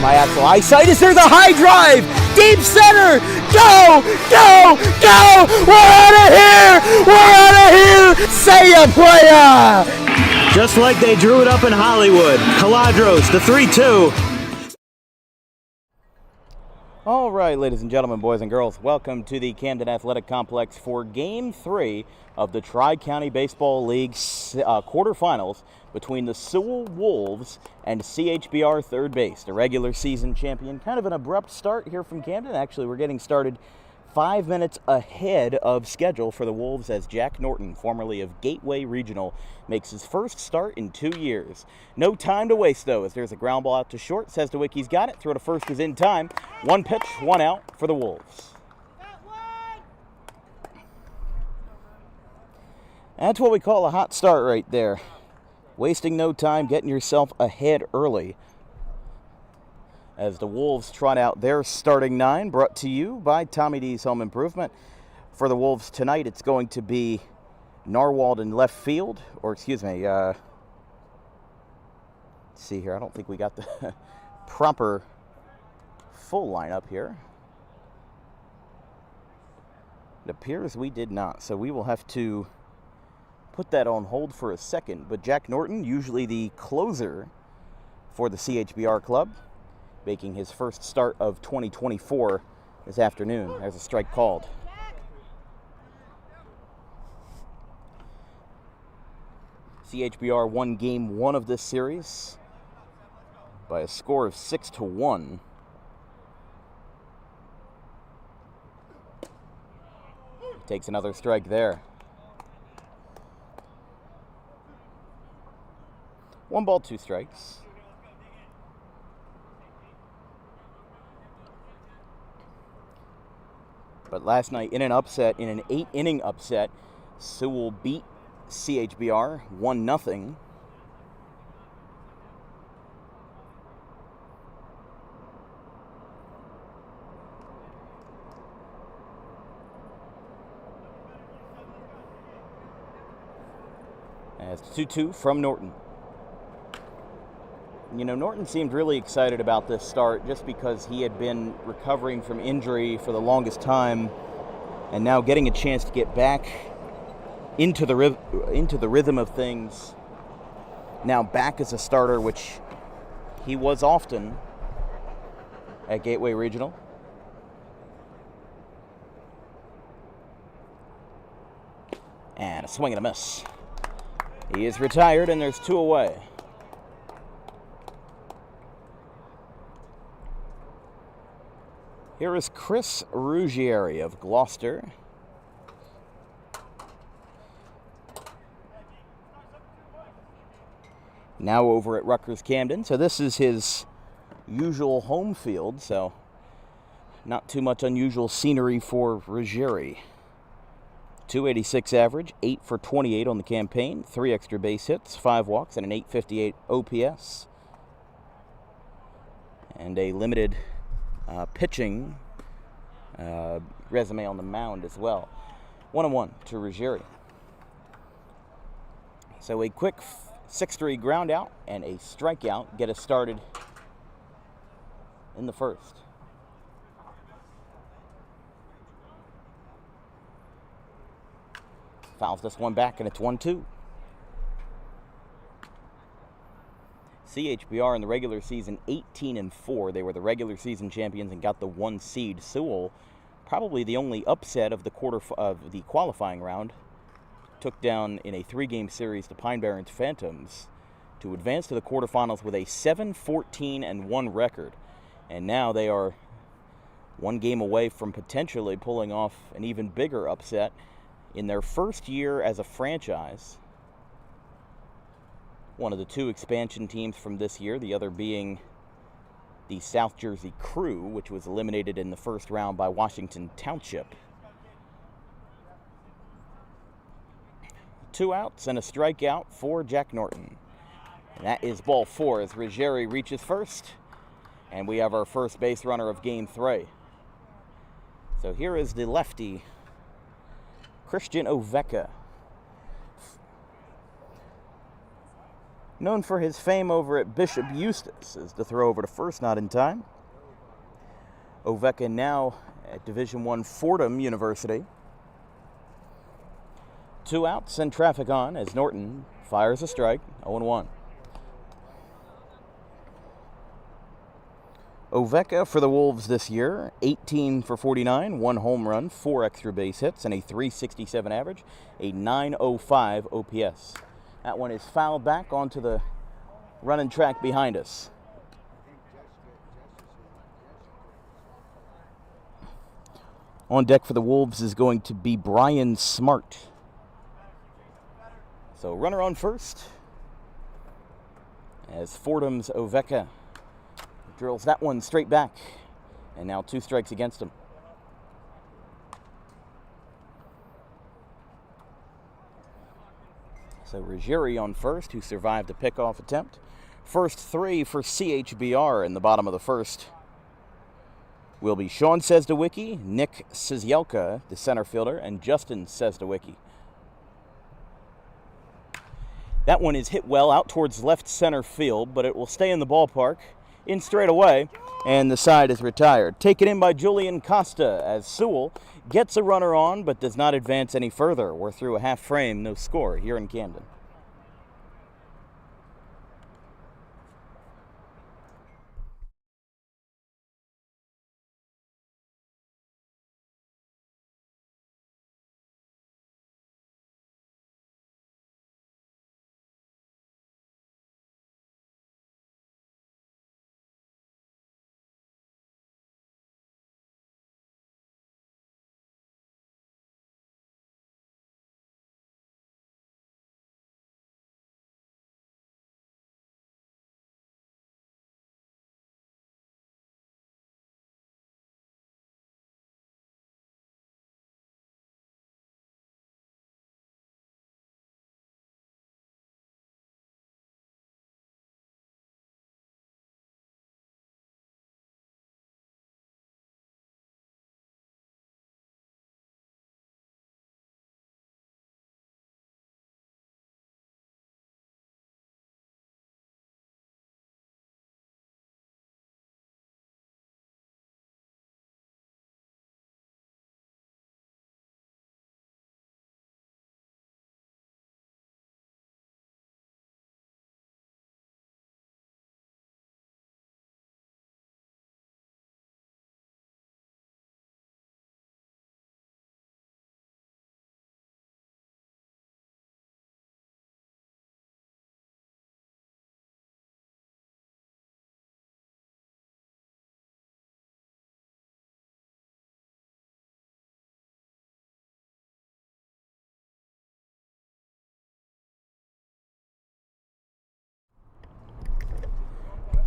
my actual eyesight. Is there the high drive? Deep center. Go, go, go. We're out of here. We're out of here. Say ya, playa. Just like they drew it up in Hollywood. Caladros, the 3-2. All right, ladies and gentlemen, boys and girls, welcome to the Camden Athletic Complex for Game 3 of the Tri-County Baseball League quarterfinals between the Sewell Wolves and CHBR third base, the regular season champion. Kind of an abrupt start here from Camden. Actually, we're getting started 5 minutes ahead of schedule for the Wolves as Jack Norton, formerly of Gateway Regional, makes his first start in 2 years. No time to waste, though, as there's a ground ball out to short. Sezdowiecki's got it. Throw to first is in time. One pitch, one out for the Wolves. That's what we call a hot start right there. Wasting no time, getting yourself ahead early. As the Wolves trot out their starting nine, brought to you by Tommy D's Home Improvement. For the Wolves tonight, it's going to be Narwhal in left field, or excuse me, let's see here, I don't think we got the proper full lineup here. It appears we did not, so we will have to put that on hold for a second. But Jack Norton, usually the closer for the CHBR club, making his first start of 2024 this afternoon. There's a strike called. CHBR won game 1 of this series by a score of 6-1. Takes another strike there. 1 ball, 2 strikes. But last night, in an 8-inning upset, Sewell beat CHBR 1-0. As 2-2 from Norton. You know, Norton seemed really excited about this start just because he had been recovering from injury for the longest time and now getting a chance to get back into the rhythm of things. Now back as a starter, which he was often at Gateway Regional. And a swing and a miss. He is retired and there's 2 away. Here is Chris Ruggieri of Gloucester. Now over at Rutgers Camden. So this is his usual home field, so not too much unusual scenery for Ruggieri. 286 average, 8 for 28 on the campaign, 3 extra base hits, 5 walks, and an 858 OPS. And a limited pitching resume on the mound as well. 1-1 to Ruggieri. So a quick 6-3 ground out and a strikeout get us started in the first. Fouls this one back and it's 1-2. CHBR in the regular season 18-4. They were the regular season champions and got the 1 seed. Sewell, probably the only upset of the qualifying round, took down in a 3-game series the Pine Barrens Phantoms to advance to the quarterfinals with a 7-14-1 record. And now they are 1 game away from potentially pulling off an even bigger upset in their first year as a franchise. One of the 2 expansion teams from this year, the other being the South Jersey Crew, which was eliminated in the first round by Washington Township. 2 outs and a strikeout for Jack Norton. And that is ball 4 as Ruggieri reaches first. And we have our first base runner of game 3. So here is the lefty, Christian Oveka. known for his fame over at Bishop Eustace, is to throw over to first, not in time. Oveka now at Division I Fordham University. 2 outs and traffic on as Norton fires a strike, 0-1. Oveka for the Wolves this year, 18 for 49, 1 home run, 4 extra base hits, and a .367 average, a .905 OPS. That one is fouled back onto the running track behind us. On deck for the Wolves is going to be Brian Smart. So runner on first as Fordham's Oveka drills that one straight back, and now 2 strikes against him. So Ruggieri on first, who survived a pickoff attempt. First 3 for CHBR in the bottom of the first will be Sean Sesdewicki, Nick Cizielka, the center fielder, and Justin Sesdewicki. That one is hit well out towards left center field, but it will stay in the ballpark, in straight away, and the side is retired. Taken in by Julian Costa as Sewell gets a runner on, but does not advance any further. We're through a half frame, no score here in Camden.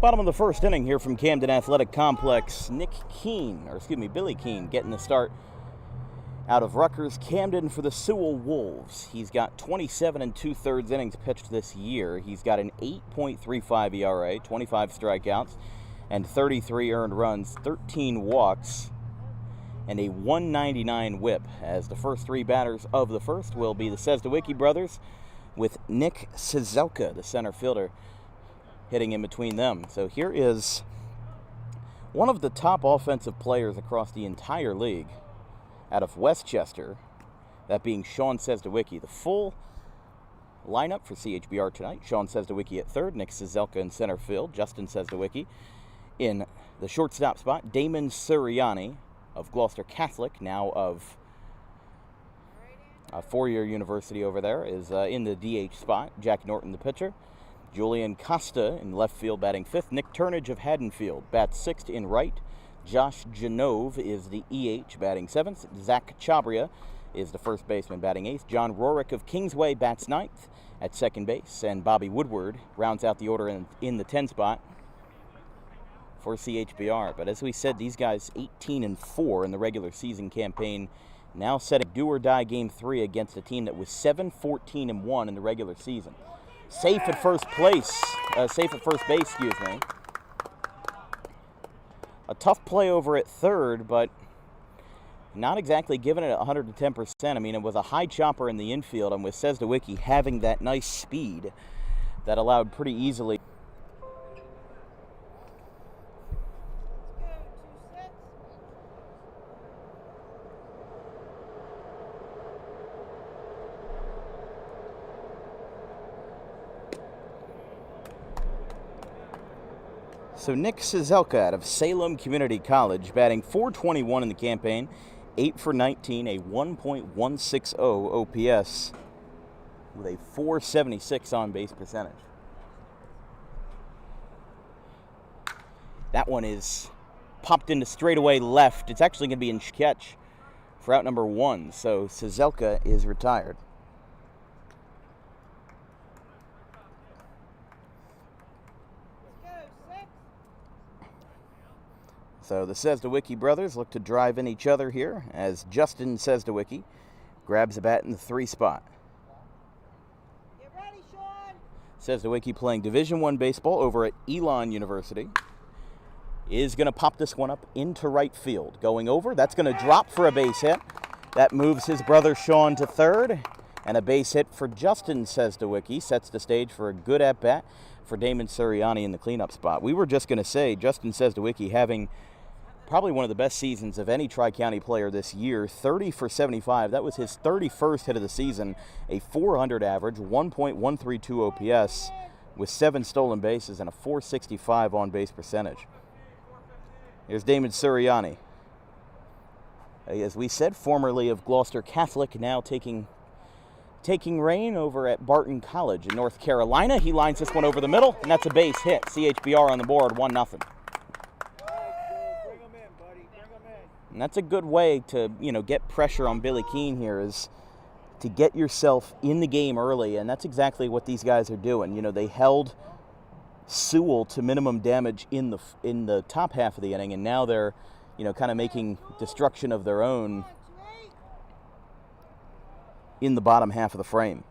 Bottom of the first inning here from Camden Athletic Complex. Billy Keene getting the start out of Rutgers. Camden for the Sewell Wolves. He's got 27 2/3 innings pitched this year. He's got an 8.35 ERA, 25 strikeouts, and 33 earned runs, 13 walks, and a 199 whip, as the first 3 batters of the first will be the Sesdewicki brothers, with Nick Cizielka, the center fielder, hitting in between them. So here is one of the top offensive players across the entire league out of Westchester, that being Sean Sesdewicki. The full lineup for CHBR tonight: Sean Sesdewicki at third, Nick Cizielka in center field, Justin Sesdewicki in the shortstop spot, Damon Suriani of Gloucester Catholic, now of a 4-year university over there, is in the DH spot, Jack Norton the pitcher, Julian Costa in left field batting 5th. Nick Turnage of Haddonfield bats 6th in right. Josh Genove is the EH batting 7th. Zach Chabria is the first baseman batting 8th. John Rorick of Kingsway bats 9th at second base. And Bobby Woodward rounds out the order in the 10 spot for CHBR. But as we said, these guys 18-4 in the regular season campaign, now setting do-or-die Game 3 against a team that was 7-14-1 in the regular season. Safe at first base, excuse me. A tough play over at third, but not exactly giving it 110%. I mean, it was a high chopper in the infield, and with Sesdewicki having that nice speed, that allowed pretty easily. So Nick Sewell out of Salem Community College, batting .421 in the campaign, 8 for 19, a 1.160 OPS with a .476 on-base percentage. That one is popped into straightaway left. It's actually going to be in catch for out number 1, so Sewell is retired. So the Sesdewicki brothers look to drive in each other here as Justin Sesdewicki grabs a bat in the 3 spot. Get ready, Sean. Sesdewicki playing Division I baseball over at Elon University is going to pop this one up into right field. Going over, that's going to drop for a base hit. That moves his brother Sean to third, and a base hit for Justin Sesdewicki sets the stage for a good at-bat for Damon Suriani in the cleanup spot. We were just going to say Justin Sesdewicki having probably one of the best seasons of any Tri-County player this year, 30 for 75. That was his 31st hit of the season, a .400 average, 1.132 OPS with 7 stolen bases and a .465 on-base percentage. Here's Damon Suriani. As we said, formerly of Gloucester Catholic, now taking reign over at Barton College in North Carolina. He lines this one over the middle, and that's a base hit. CHBR on the board, 1-0. And that's a good way to, get pressure on Billy Keene here, is to get yourself in the game early, and that's exactly what these guys are doing. They held Sewell to minimum damage in the top half of the inning, and now they're, kind of making destruction of their own in the bottom half of the frame.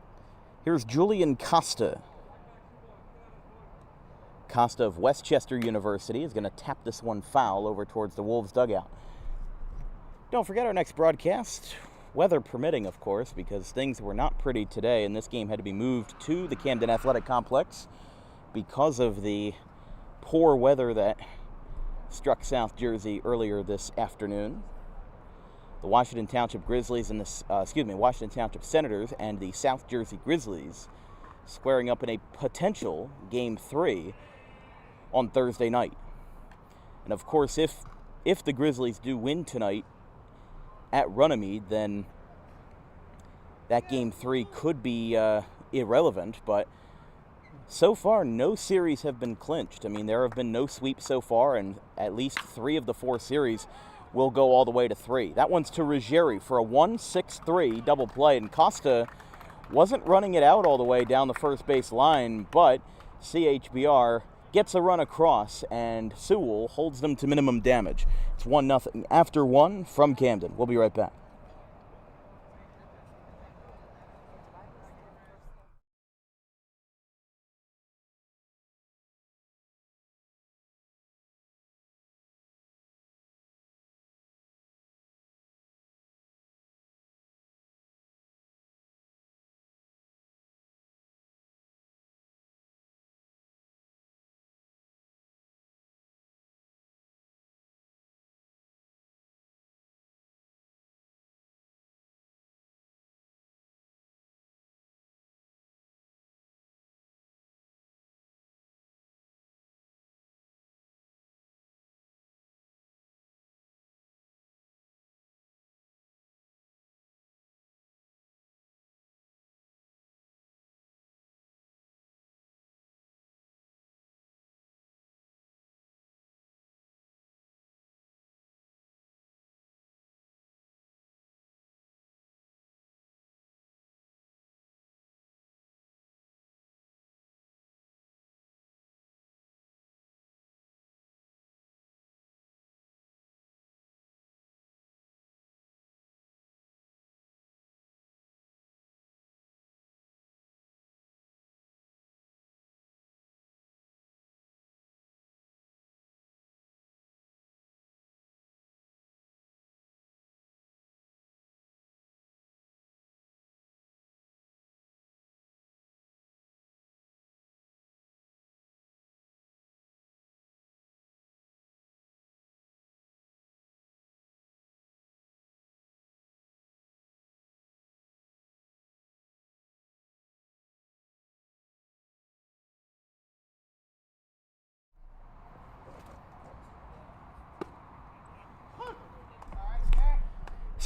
Here's Julian Costa. Costa of Westchester University is going to tap this one foul over towards the Wolves dugout. Don't forget our next broadcast, weather permitting, of course, because things were not pretty today, and this game had to be moved to the Camden Athletic Complex because of the poor weather that struck South Jersey earlier this afternoon. The Washington Township Grizzlies and Washington Township Senators and the South Jersey Grizzlies squaring up in a potential Game 3 on Thursday night. And of course, if the Grizzlies do win tonight at Runnymede, then that Game 3 could be irrelevant, but so far no series have been clinched. I mean, there have been no sweeps so far, and at least 3 of the 4 series will go all the way to 3. That one's to Ruggieri for a 1-6-3 double play, and Costa wasn't running it out all the way down the first base line, but CHBR gets a run across, and Sewell holds them to minimum damage. It's 1-0 after 1 from Camden. We'll be right back.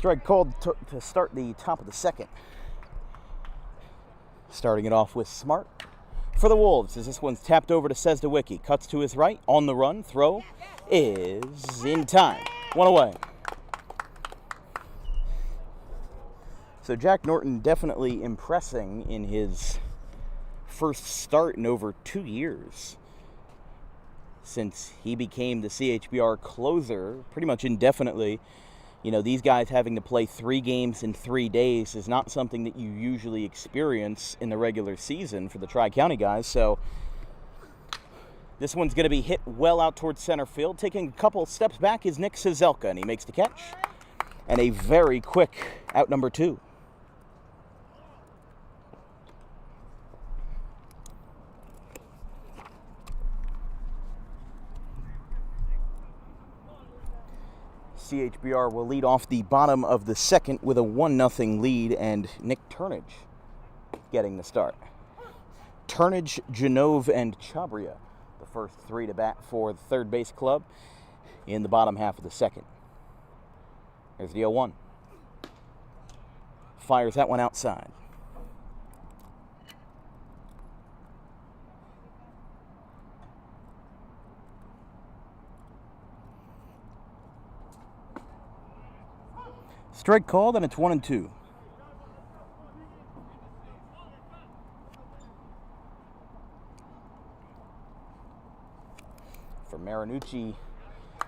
Strike called to start the top of the second. Starting it off with Smart for the Wolves as this one's tapped over to Sewell. Cuts to his right, on the run, throw is in time. One away. So Jack Norton definitely impressing in his first start in over 2 years since he became the CHBR closer pretty much indefinitely. You know, these guys having to play 3 games in 3 days is not something that you usually experience in the regular season for the Tri-County guys. So this one's going to be hit well out towards center field. Taking a couple steps back is Nick Sewell, and he makes the catch. And a very quick out number 2. CHBR will lead off the bottom of the second with a 1-0 lead, and Nick Turnage getting the start. Turnage, Genove, and Chabria, the first 3 to bat for the third base club in the bottom half of the second. There's the 0-1. Fires that one outside. Strike called, and it's 1-2. For Marinucci,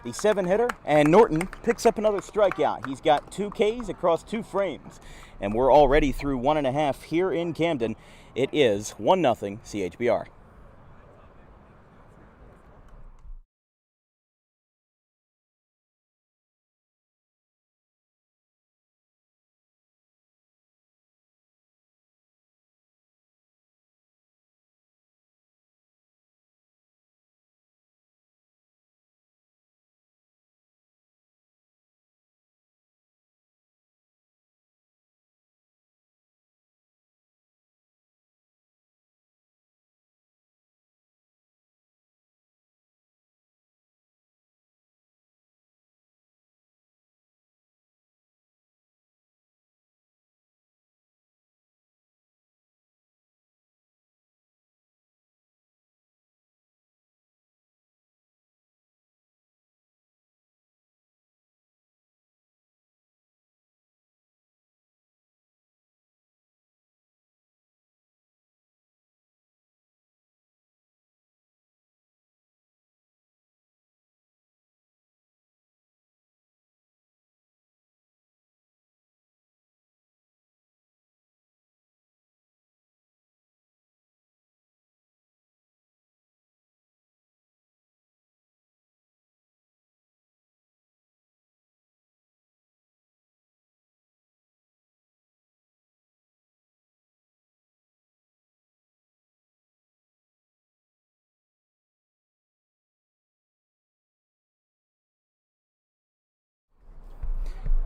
the 7-hitter, and Norton picks up another strikeout. He's got 2 Ks across 2 frames, and we're already through 1.5 here in Camden. It is 1-0 CHBR.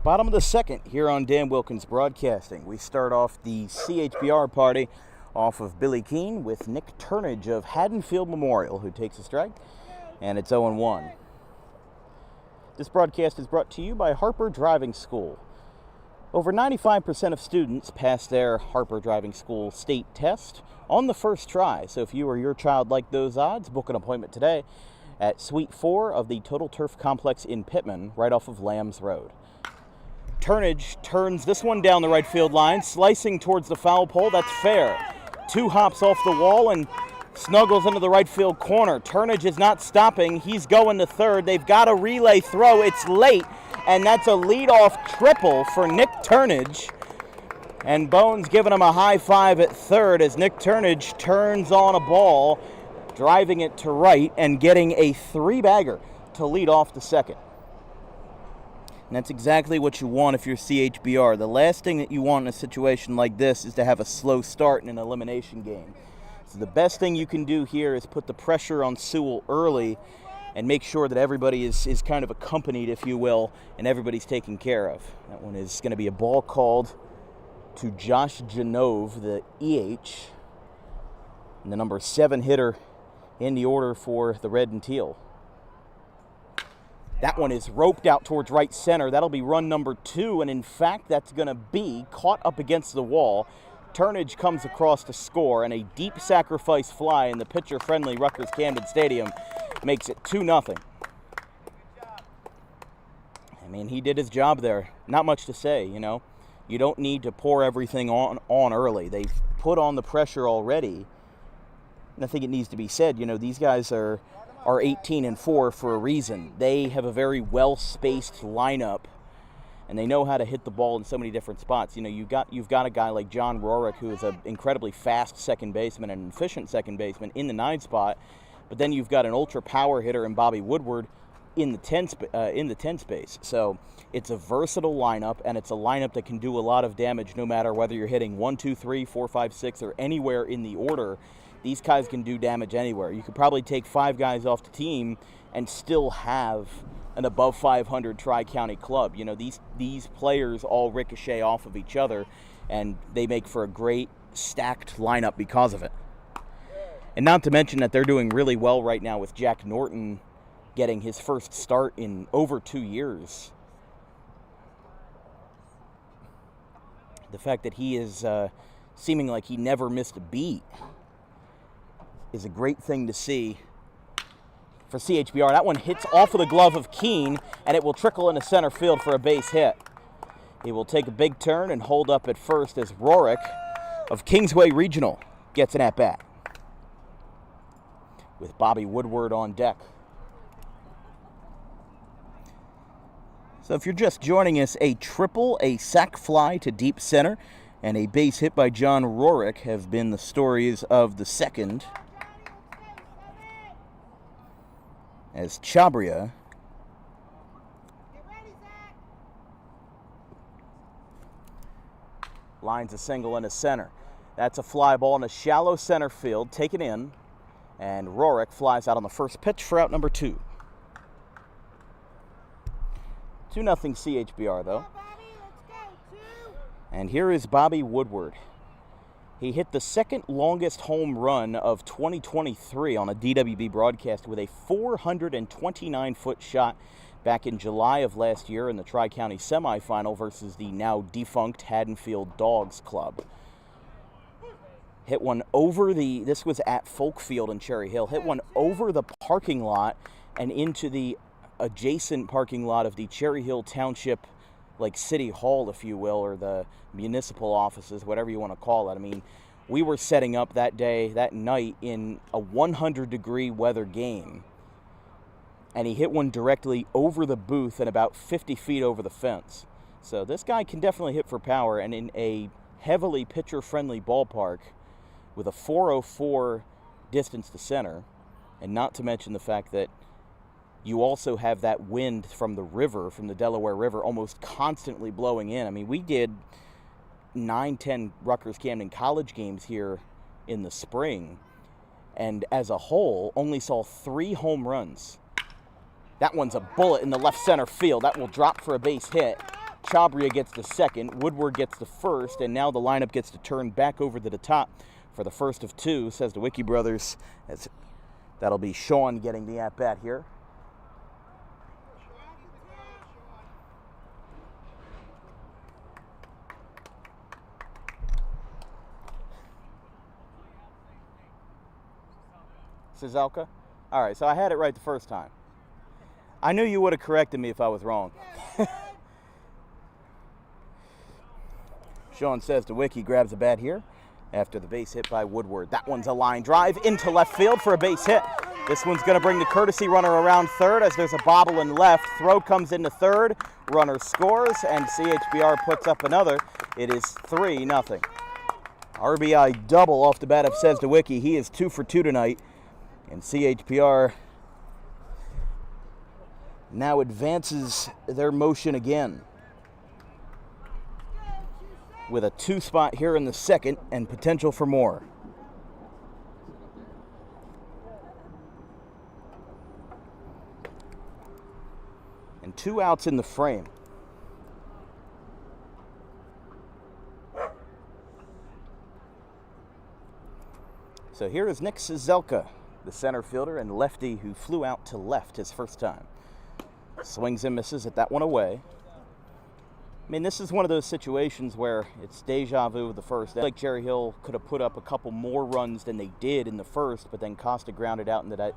Bottom of the second here on Dan Wilkins Broadcasting. We start off the CHBR party off of Billy Keene with Nick Turnage of Haddonfield Memorial, who takes a strike, and it's 0-1. This broadcast is brought to you by Harper Driving School. Over 95% of students pass their Harper Driving School state test on the first try. So if you or your child like those odds, book an appointment today at Suite 4 of the Total Turf Complex in Pittman, right off of Lambs Road. Turnage turns this one down the right field line, slicing towards the foul pole. That's fair. 2 hops off the wall and snuggles into the right field corner. Turnage is not stopping. He's going to third. They've got a relay throw. It's late, and that's a leadoff triple for Nick Turnage. And Bones giving him a high five at third as Nick Turnage turns on a ball, driving it to right and getting a 3-bagger to lead off the second. And that's exactly what you want if you're CHBR. The last thing that you want in a situation like this is to have a slow start in an elimination game. So the best thing you can do here is put the pressure on Sewell early and make sure that everybody is kind of accompanied, if you will, and everybody's taken care of. That one is going to be a ball called to Josh Genove, the EH, and the number 7 hitter in the order for the Red and Teal. That one is roped out towards right center. That'll be run number 2, and in fact, that's going to be caught up against the wall. Turnage comes across to score, and a deep sacrifice fly in the pitcher-friendly Rutgers-Camden Stadium makes it 2-0. I mean, he did his job there. Not much to say, you know. You don't need to pour everything on early. They've put on the pressure already. And I think it needs to be said, you know, these guys are 18-4 for a reason. They have a very well-spaced lineup, and they know how to hit the ball in so many different spots. You know, you've got a guy like John Rorick, who is an incredibly fast second baseman and an efficient second baseman in the 9 spot, but then you've got an ultra power hitter in Bobby Woodward in the 10 space. So it's a versatile lineup, and it's a lineup that can do a lot of damage no matter whether you're hitting 1, 2, 3, 4, 5, 6, or anywhere in the order. These guys can do damage anywhere. You could probably take 5 guys off the team and still have an above 500 Tri-County club. You know, these players all ricochet off of each other, and they make for a great stacked lineup because of it. And not to mention that they're doing really well right now with Jack Norton getting his first start in over 2 years. The fact that he is seeming like he never missed a beat is a great thing to see for CHBR. That one hits off of the glove of Keene, and it will trickle into center field for a base hit. He will take a big turn and hold up at first as Rorick of Kingsway Regional gets an at-bat, with Bobby Woodward on deck. So if you're just joining us, a triple, a sac fly to deep center, and a base hit by John Rorick have been the stories of the second, as CHBR lines a single into center. That's a fly ball in a shallow center field, taken in, and Rorick flies out on the first pitch for out number 2. 2-0 CHBR, though. And here is Bobby Woodward. He hit the second longest home run of 2023 on a DWB broadcast with a 429-foot shot back in July of last year in the Tri-County semifinal versus the now defunct Haddonfield Dogs Club. Hit one over this was at Folk Field in Cherry Hill, hit one over the parking lot and into the adjacent parking lot of the Cherry Hill Township, like City Hall, if you will, or the municipal offices, whatever you want to call it. I mean, we were setting up that night in a 100-degree weather game, and he hit one directly over the booth and about 50 feet over the fence. So this guy can definitely hit for power, and in a heavily pitcher-friendly ballpark with a 404 distance to center, and not to mention the fact that you also have that wind from the river, from the Delaware River, almost constantly blowing in. I mean, we did 9-10 Rutgers-Camden College games here in the spring, and as a whole, only saw 3 home runs. That one's a bullet in the left center field. That will drop for a base hit. CHBR gets the second, Woodward gets the first, and now the lineup gets to turn back over to the top for the first of 2, says the Wiki brothers. That'll be Sean getting the at-bat here. Suzelka? All right, so I had it right the first time. I knew you would have corrected me if I was wrong. Sean says the Wiki grabs a bat here after the base hit by Woodward. That one's a line drive into left field for a base hit. This one's going to bring the courtesy runner around third as there's a bobble in left. Throw comes into third. Runner scores, and CHBR puts up another. It is 3-0. RBI double off the bat of Says the Wiki. He is 2 for 2 tonight. And CHBR now advances their motion again with a 2 spot here in the second and potential for more. And 2 outs in the frame. So here is Nick Suzelka, the center fielder and lefty who flew out to left his first time. Swings and misses at that one away. I mean, this is one of those situations where it's deja vu of the first. Like Jerry Hill could have put up a couple more runs than they did in the first, but then Costa grounded out into that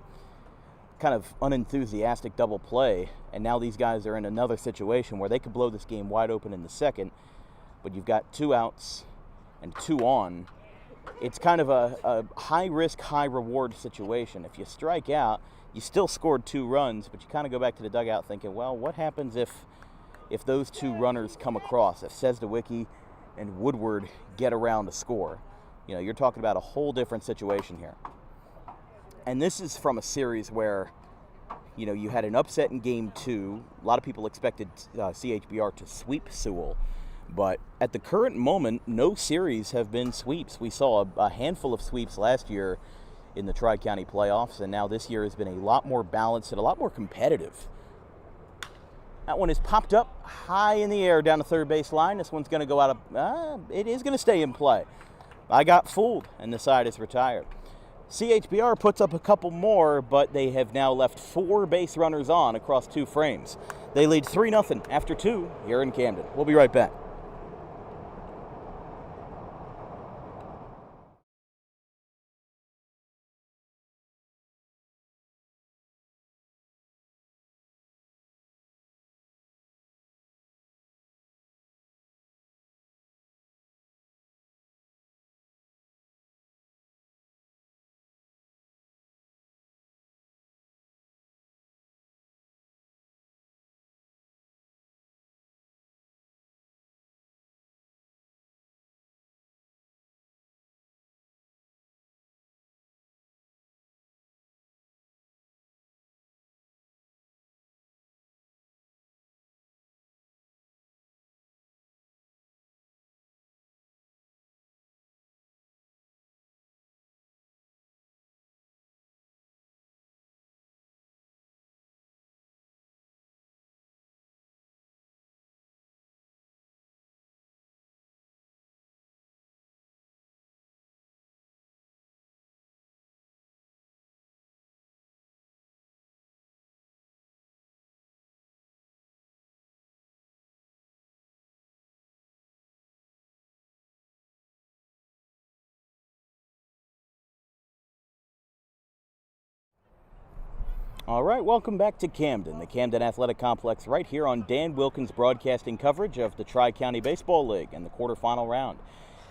kind of unenthusiastic double play. And now these guys are in another situation where they could blow this game wide open in the second, but you've got 2 outs and 2 on. It's kind of a high-risk, high-reward situation. If you strike out, you still scored 2 runs, but you kind of go back to the dugout thinking, well, what happens if those 2 runners come across, if Sewell and Woodward get around to score? You know, you're talking about a whole different situation here. And this is from a series where, you know, you had an upset in Game 2. A lot of people expected CHBR to sweep Sewell. But at the current moment, no series have been sweeps. We saw a handful of sweeps last year in the Tri-County playoffs, and now this year has been a lot more balanced and a lot more competitive. That one is popped up high in the air down the third base line. This one's going to go out of, it is going to stay in play. I got fooled, and the side is retired. CHBR puts up a couple more, but they have now left 4 base runners on across 2 frames. They lead 3-0 after 2 here in Camden. We'll be right back. All right, welcome back to Camden, the Camden Athletic Complex, right here on Dan Wilkins Broadcasting coverage of the Tri-County Baseball League and the quarterfinal round.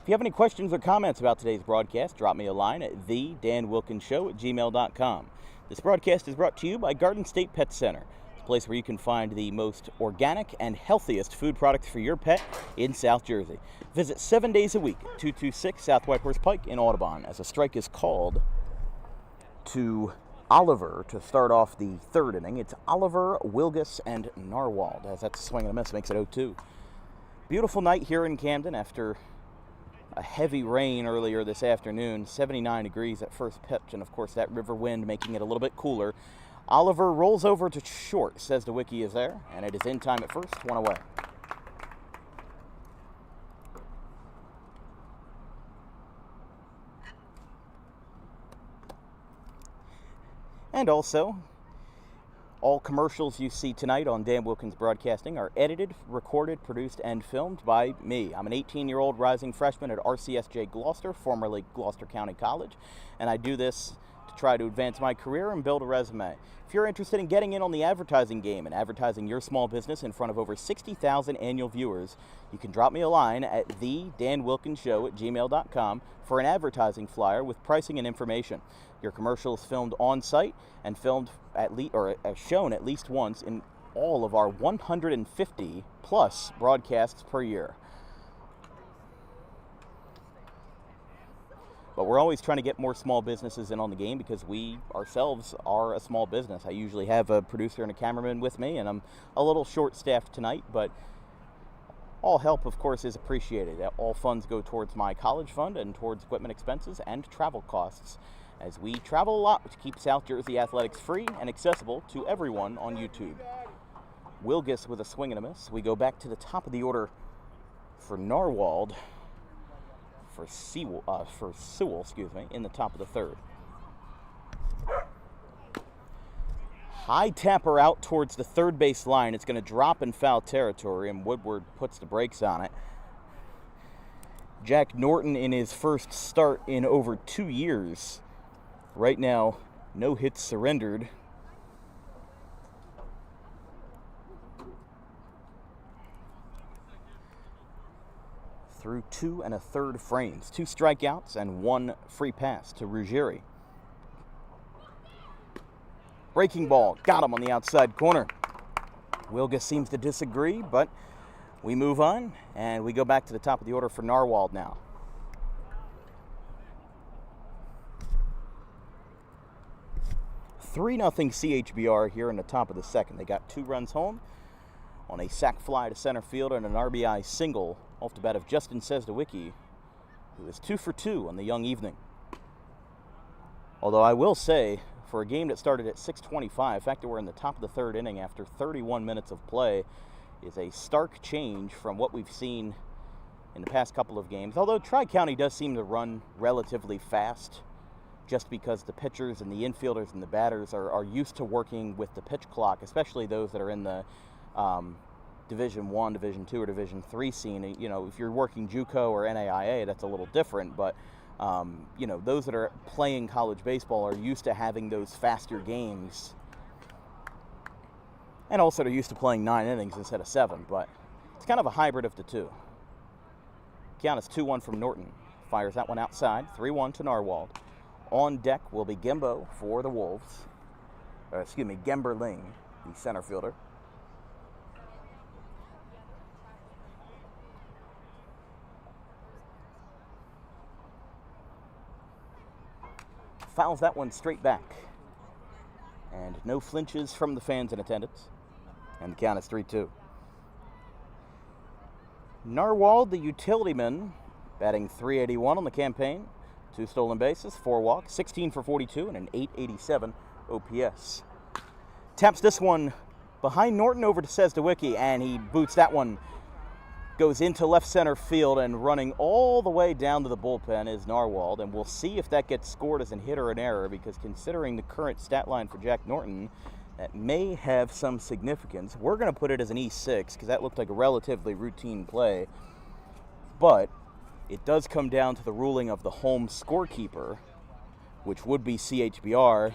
If you have any questions or comments about today's broadcast, drop me a line at thedanwilkinsshow@gmail.com. This broadcast is brought to you by Garden State Pet Center, a place where you can find the most organic and healthiest food products for your pet in South Jersey. Visit 7 days a week at 226 South Whitehorse Pike in Audubon as a strike is called to Oliver to start off the third inning. It's Oliver, Wilgus, and Narwhal. As that's a swing and a miss, makes it 0-2. Beautiful night here in Camden after a heavy rain earlier this afternoon. 79 degrees at first pitch, and of course that river wind making it a little bit cooler. Oliver rolls over to short, says the wiki is there, and it is in time at first, 1 away. And also, all commercials you see tonight on Dan Wilkins Broadcasting are edited, recorded, produced, and filmed by me. I'm an 18-year-old rising freshman at RCSJ Gloucester, formerly Gloucester County College, and I do this to try to advance my career and build a resume. If you're interested in getting in on the advertising game and advertising your small business in front of over 60,000 annual viewers, you can drop me a line at thedanwilkinsshow@gmail.com for an advertising flyer with pricing and information. Your commercial is filmed on site and filmed shown at least once in all of our 150 plus broadcasts per year. But we're always trying to get more small businesses in on the game because we ourselves are a small business. I usually have a producer and a cameraman with me, and I'm a little short-staffed tonight, but all help, of course, is appreciated. All funds go towards my college fund and towards equipment expenses and travel costs, as we travel a lot to keep South Jersey athletics free and accessible to everyone on YouTube. Wilgus with a swing and a miss. We go back to the top of the order for Narwhal, for Sewell, in the top of the third. High tapper out towards the third base line. It's going to drop in foul territory, and Woodward puts the brakes on it. Jack Norton in his first start in over 2 years. Right now, no hits surrendered. Through 2 1/3 frames. 2 strikeouts and 1 free pass to Ruggieri. Breaking ball, got him on the outside corner. Wilga seems to disagree, but we move on, and we go back to the top of the order for Narwhal now. (3-0) CHBR here in the top of the second. They got 2 runs home on a sac fly to center field and an RBI single off the bat of Justin Sesdewicki, who is 2 for 2 on the young evening. Although I will say, for a game that started at 6:25, the fact that we're in the top of the third inning after 31 minutes of play is a stark change from what we've seen in the past couple of games. Although Tri-County does seem to run relatively fast, just because the pitchers and the infielders and the batters are used to working with the pitch clock, especially those that are in the Division I, Division II, or Division III scene. You know, if you're working JUCO or NAIA, that's a little different, but you know, those that are playing college baseball are used to having those faster games. And also they're used to playing 9 innings instead of 7, but it's kind of a hybrid of the two. Count is 2-1 from Norton. Fires that one outside, 3-1 to Narwhal. On deck will be Gembo for the Wolves. Gemberling, the center fielder. Fouls that one straight back. And no flinches from the fans in attendance. And the count is 3-2. Narwhal, the utility man, batting .381 on the campaign. 2 stolen bases, 4 walks, 16 for 42, and an .887 OPS. Taps this one behind Norton over to Sesdewicki, and he boots that one. Goes into left center field, and running all the way down to the bullpen is Narwhal. And we'll see if that gets scored as a hit or an error, because considering the current stat line for Jack Norton, that may have some significance. We're going to put it as an E6 because that looked like a relatively routine play. But it does come down to the ruling of the home scorekeeper, which would be CHBR,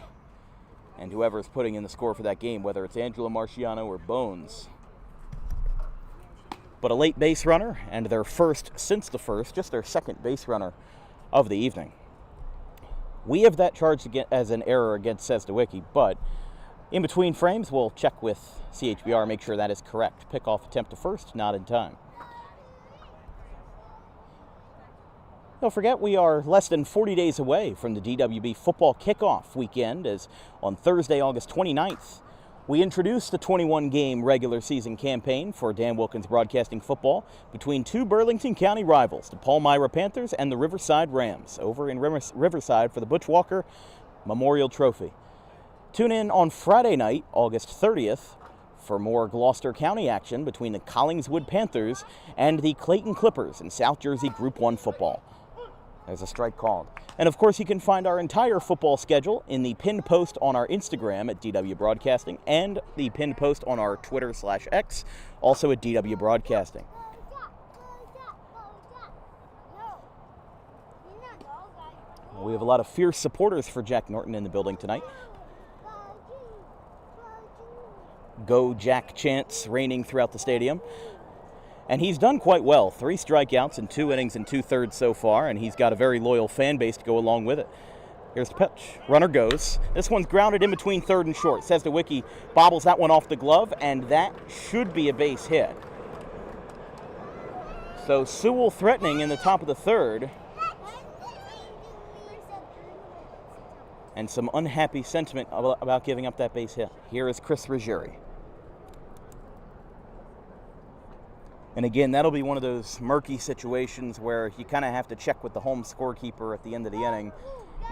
and whoever is putting in the score for that game, whether it's Angelo Marciano or Bones. But a late base runner, and their first since the first, just their second base runner of the evening. We have that charged as an error against Sesdewicki, but in between frames, we'll check with CHBR, make sure that is correct. Pickoff attempt to first, not in time. Don't forget, we are less than 40 days away from the DWB football kickoff weekend, as on Thursday, August 29th, we introduced the 21-game regular season campaign for Dan Wilkins Broadcasting football between 2 Burlington County rivals, the Palmyra Panthers and the Riverside Rams, over in Riverside for the Butch Walker Memorial Trophy. Tune in on Friday night, August 30th, for more Gloucester County action between the Collingswood Panthers and the Clayton Clippers in South Jersey Group 1 football. There's a strike called. And of course, you can find our entire football schedule in the pinned post on our Instagram at DW Broadcasting and the pinned post on our Twitter/X, also at DW Broadcasting. We have a lot of fierce supporters for Jack Norton in the building tonight. Go Jack chants raining throughout the stadium. And he's done quite well. 3 strikeouts in 2 innings and 2/3 so far, and he's got a very loyal fan base to go along with it. Here's the pitch. Runner goes. This one's grounded in between third and short. Sesdewicki bobbles that one off the glove, and that should be a base hit. So Sewell threatening in the top of the third. And some unhappy sentiment about giving up that base hit. Here is Chris Ruggieri. And again, that'll be one of those murky situations where you kind of have to check with the home scorekeeper at the end of the inning,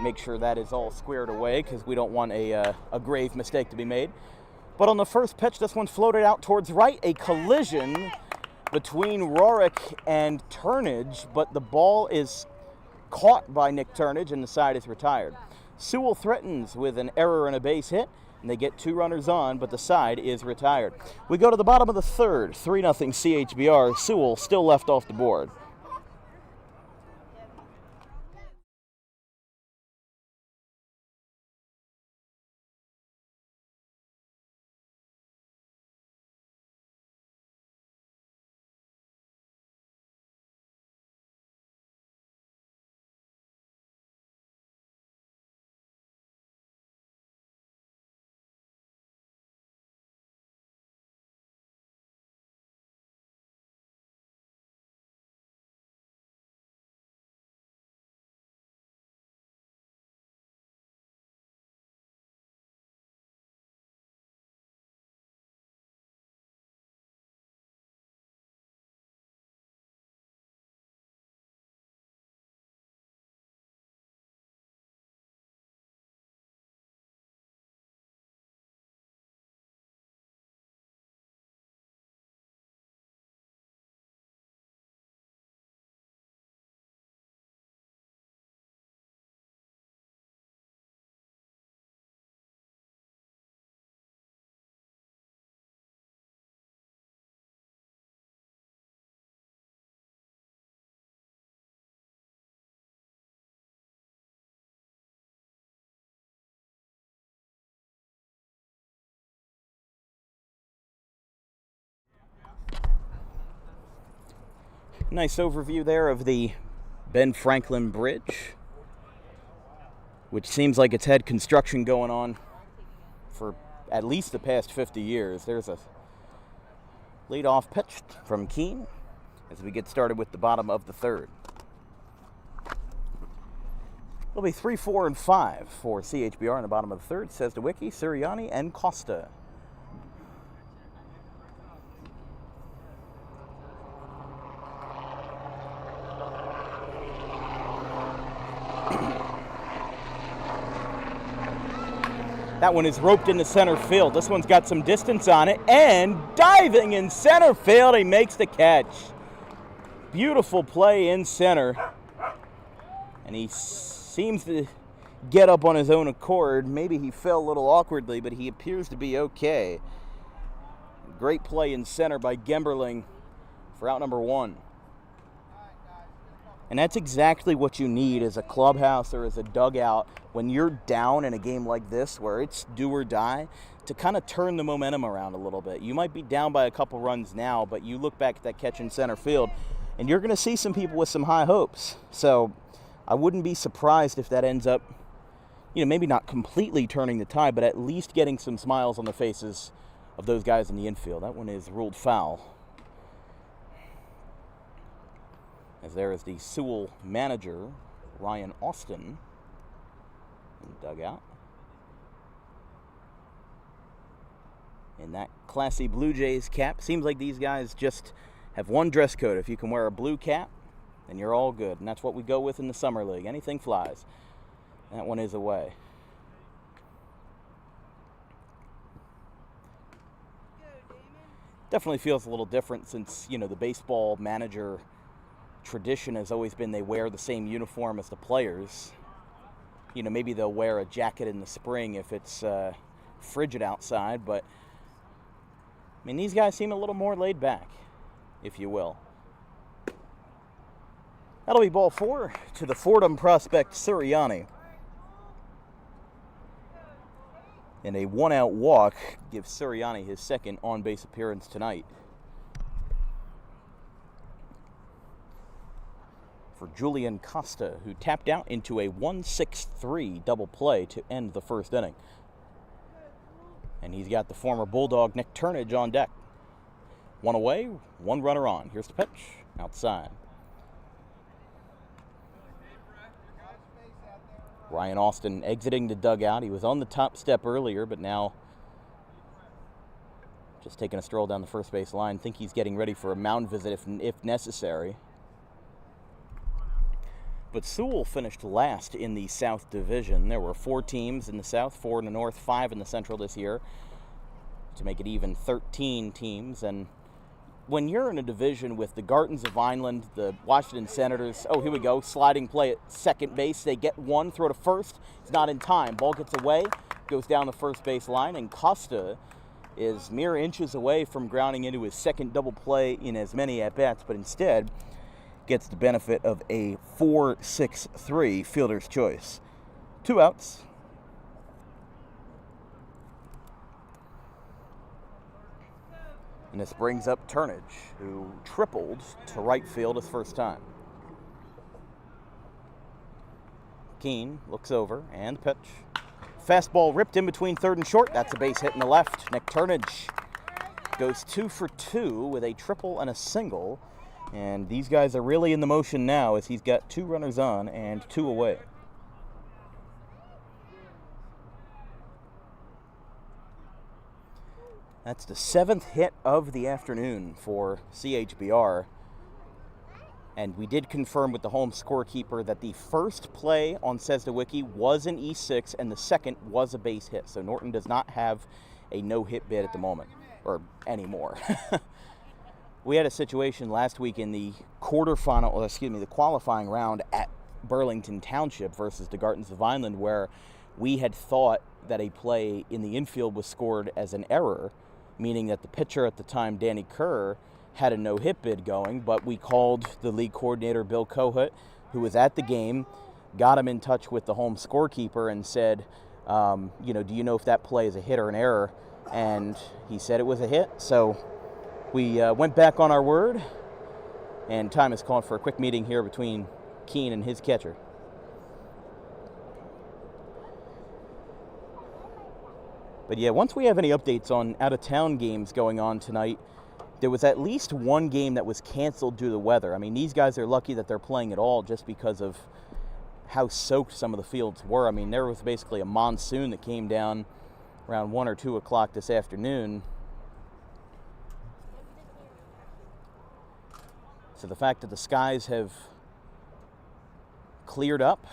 make sure that is all squared away, because we don't want a grave mistake to be made. But on the first pitch, this one's floated out towards right, a collision between Rorick and Turnage, but the ball is caught by Nick Turnage and the side is retired. Sewell threatens with an error and a base hit. and they get 2 runners on, but the side is retired. We go to the bottom of the third, 3-0 CHBR. Sewell still left off the board. Nice overview there of the Ben Franklin Bridge, which seems like it's had construction going on for at least the past 50 years. There's a leadoff pitch from Keene as we get started with the bottom of the third. It'll be 3, 4, and 5 for CHBR in the bottom of the third, says DeWicki, Sirianni, and Costa. That one is roped into center field. This one's got some distance on it, and diving in center field, he makes the catch. Beautiful play in center, and he seems to get up on his own accord. Maybe he fell a little awkwardly, but he appears to be okay. Great play in center by Gemberling for out number 1. And that's exactly what you need as a clubhouse or as a dugout when you're down in a game like this where it's do or die, to kind of turn the momentum around a little bit. You might be down by a couple runs now, but you look back at that catch in center field, and you're going to see some people with some high hopes. So I wouldn't be surprised if that ends up, maybe not completely turning the tide, but at least getting some smiles on the faces of those guys in the infield. That one is ruled foul. As there is the Sewell manager, Ryan Austin, in the dugout. In that classy Blue Jays cap. Seems like these guys just have one dress code. If you can wear a blue cap, then you're all good. And that's what we go with in the Summer League. Anything flies. That one is away. Definitely feels a little different since, the baseball manager tradition has always been they wear the same uniform as the players. Maybe they'll wear a jacket in the spring if it's frigid outside, but these guys seem a little more laid back, if you will. That'll be ball 4 to the Fordham prospect Sirianni. And a 1-out walk gives Sirianni his second on-base appearance tonight. For Julian Costa, who tapped out into a 1-6-3 double play to end the first inning. And he's got the former Bulldog Nick Turnage on deck. 1 away, 1 runner on. Here's the pitch, outside. Ryan Austin exiting the dugout. He was on the top step earlier, but now just taking a stroll down the first base line. Think he's getting ready for a mound visit if necessary. But Sewell finished last in the South Division. There were 4 teams in the South, 4 in the North, 5 in the Central this year, to make it even 13 teams. And when you're in a division with the Gardens of Vineland, the Washington Senators, oh, here we go, sliding play at second base. They get 1, throw to first. It's not in time. Ball gets away. goes down the first base line, and Costa is mere inches away from grounding into his second double play in as many at-bats, but instead gets the benefit of a 4-6-3 fielder's choice. 2 outs. And this brings up Turnage, who tripled to right field his first time. Keene looks over and pitch. Fastball ripped in between third and short. That's a base hit in the left. Nick Turnage goes 2 for 2 with a triple and a single. And these guys are really in the motion now as he's got 2 runners on and 2 away. That's the 7th hit of the afternoon for CHBR. And we did confirm with the home scorekeeper that the first play on Sesdawicki was an E6 and the second was a base hit. So Norton does not have a no-hit bid at the moment, or anymore. We had a situation last week in the the qualifying round at Burlington Township versus the Gartons of Vineland, where we had thought that a play in the infield was scored as an error, meaning that the pitcher at the time, Danny Kerr, had a no-hit bid going, but we called the league coordinator, Bill Kohut, who was at the game, got him in touch with the home scorekeeper and said, do you know if that play is a hit or an error? And he said it was a hit, so we went back on our word, and time is called for a quick meeting here between Keene and his catcher. But yeah, once we have any updates on out-of-town games going on tonight, there was at least one game that was canceled due to the weather. I mean, these guys are lucky that they're playing at all just because of how soaked some of the fields were. I mean, there was basically a monsoon that came down around 1 or 2 o'clock this afternoon. So the fact that the skies have cleared up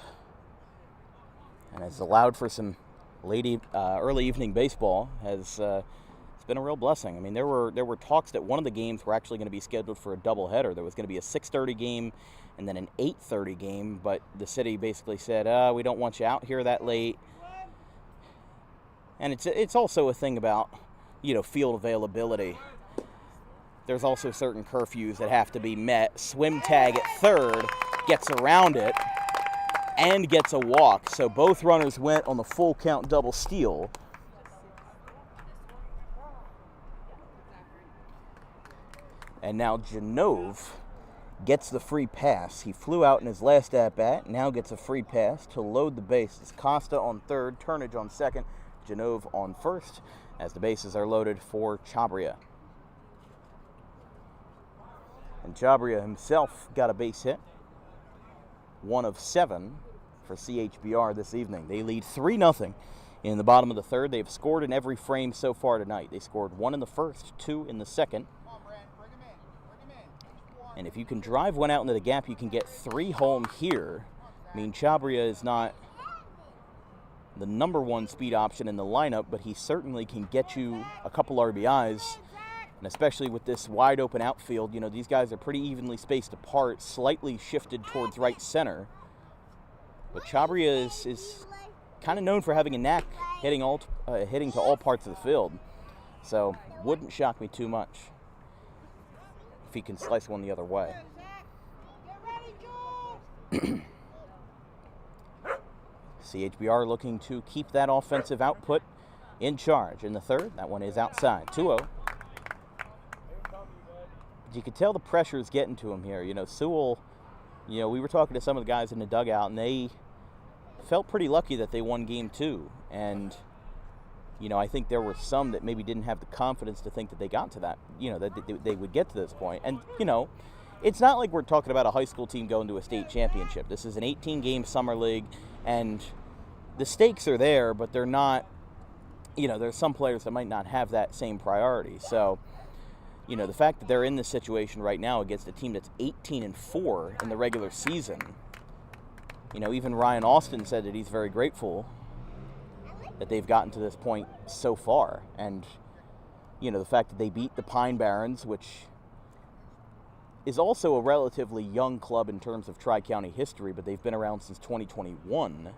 and has allowed for some early evening baseball has it's been a real blessing. I mean, there were talks that one of the games were actually going to be scheduled for a doubleheader. There was going to be a 6:30 game and then an 8:30 game, but the city basically said, we don't want you out here that late. And it's also a thing about, field availability. There's also certain curfews that have to be met. Swim tag at third gets around it and gets a walk. So both runners went on the full count double steal. And now Genove gets the free pass. He flew out in his last at-bat, now gets a free pass to load the bases. Costa on third, Turnage on second, Genove on first, as the bases are loaded for CHBR. And CHBR himself got a base hit, 1 of 7 for CHBR this evening. They lead 3-0 in the bottom of the third. They've scored in every frame so far tonight. They scored 1 in the first, 2 in the second. And if you can drive one out into the gap, you can get 3 home here. I mean, CHBR is not the number 1 speed option in the lineup, but he certainly can get you a couple RBIs. And especially with this wide open outfield, these guys are pretty evenly spaced apart, slightly shifted towards right center. But CHBR is kind of known for having a knack hitting to all parts of the field. So wouldn't shock me too much if he can slice one the other way. CHBR looking to keep that offensive output in charge. In the third, that one is outside, 2-0. You could tell the pressure is getting to him here. Sewell, we were talking to some of the guys in the dugout, and they felt pretty lucky that they won game 2. And, I think there were some that maybe didn't have the confidence to think that they got to that, that they would get to this point. And, it's not like we're talking about a high school team going to a state championship. This is an 18-game summer league, and the stakes are there, but they're not, there's some players that might not have that same priority. So, the fact that they're in this situation right now against a team that's 18-4 in the regular season, even Ryan Austin said that he's very grateful that they've gotten to this point so far. And, the fact that they beat the Pine Barrens, which is also a relatively young club in terms of Tri-County history, but they've been around since 2021.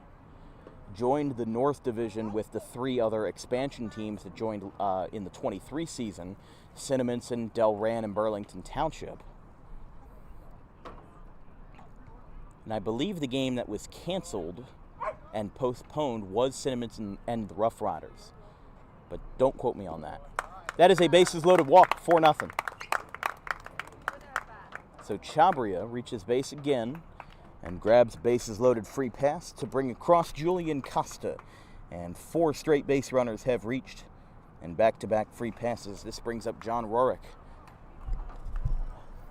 joined the North Division with the 3 other expansion teams that joined in the 23 season, Cinnaminson, Delran, and Burlington Township. And I believe the game that was canceled and postponed was Cinnaminson and the Rough Riders. But don't quote me on that. That is a bases-loaded walk, 4-0. So Chabria reaches base again and grabs bases-loaded free pass to bring across Julian Costa. And 4 straight base runners have reached, and back-to-back free passes. This brings up John Rorick.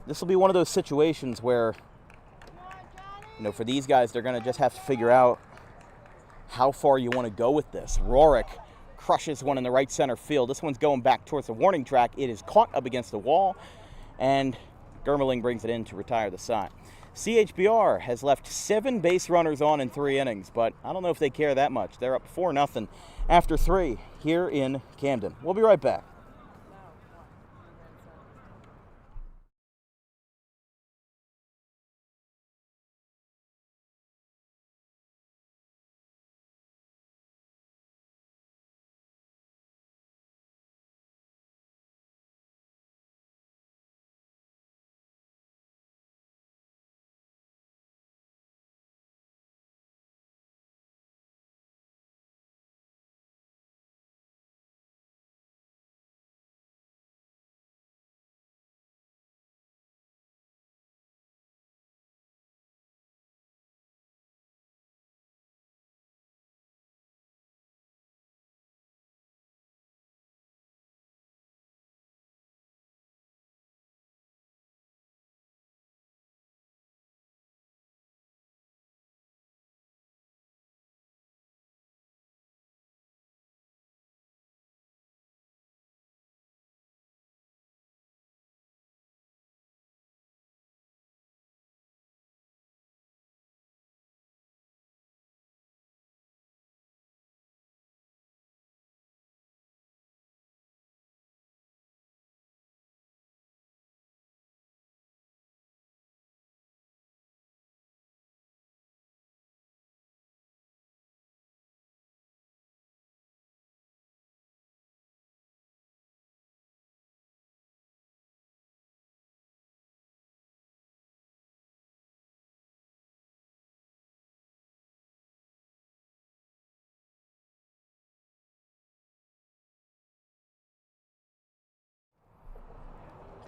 This will be one of those situations where, for these guys, they're going to just have to figure out how far you want to go with this. Rorick crushes one in the right center field. This one's going back towards the warning track. It is caught up against the wall, and Germeling brings it in to retire the side. CHBR has left 7 base runners on in 3 innings, but I don't know if they care that much. They're up 4-0 after 3 here in Camden. We'll be right back.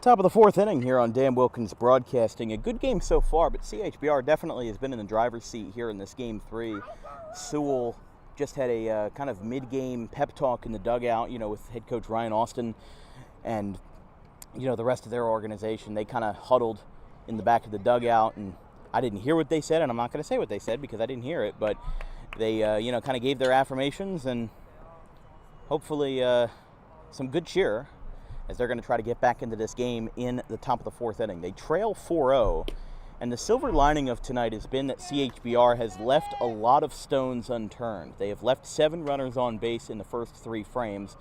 Top of the 4th inning here on Dan Wilkins Broadcasting. A good game so far, but CHBR definitely has been in the driver's seat here in this Game 3. Sewell just had a kind of mid-game pep talk in the dugout, with head coach Ryan Austin and, the rest of their organization. They kind of huddled in the back of the dugout, and I didn't hear what they said, and I'm not going to say what they said because I didn't hear it, but they, kind of gave their affirmations and hopefully some good cheer as they're going to try to get back into this game in the top of the 4th inning. They trail 4-0, and the silver lining of tonight has been that CHBR has left a lot of stones unturned. They have left 7 runners on base in the first 3 frames,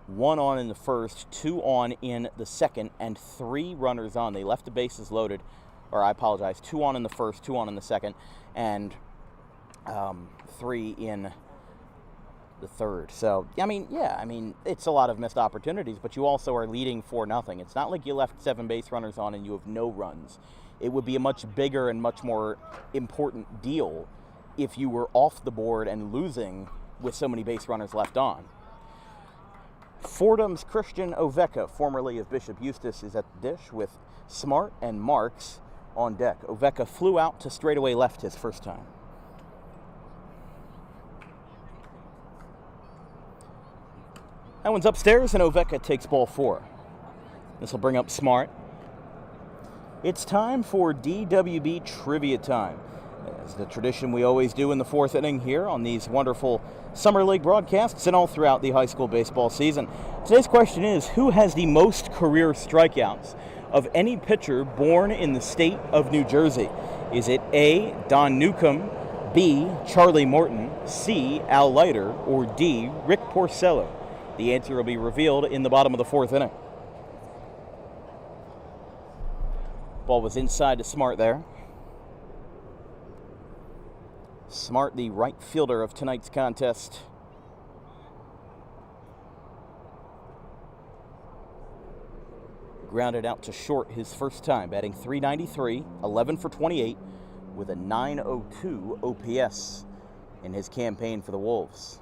1 on in the first, 2 on in the second, and 3 runners on. They left the bases loaded, or I apologize, 2 on in the first, 2 on in the second, and 3 in the third. So, it's a lot of missed opportunities, but you also are leading 4-0. It's not like you left 7 base runners on and you have no runs. It would be a much bigger and much more important deal if you were off the board and losing with so many base runners left on. Fordham's Christian Oveka, formerly of Bishop Eustace, is at the dish with Smart and Marks on deck. Oveka flew out to straightaway left his first time. That one's upstairs, and Oveka takes ball 4. This will bring up Smart. It's time for DWB Trivia Time. It's the tradition we always do in the 4th inning here on these wonderful Summer League broadcasts and all throughout the high school baseball season. Today's question is, who has the most career strikeouts of any pitcher born in the state of New Jersey? Is it A, Don Newcomb, B, Charlie Morton, C, Al Leiter, or D, Rick Porcello? The answer will be revealed in the bottom of the 4th inning. Ball was inside to Smart there. Smart, the right fielder of tonight's contest. Grounded out to short his first time, batting .393, 11 for 28, with a .902 OPS in his campaign for the Wolves.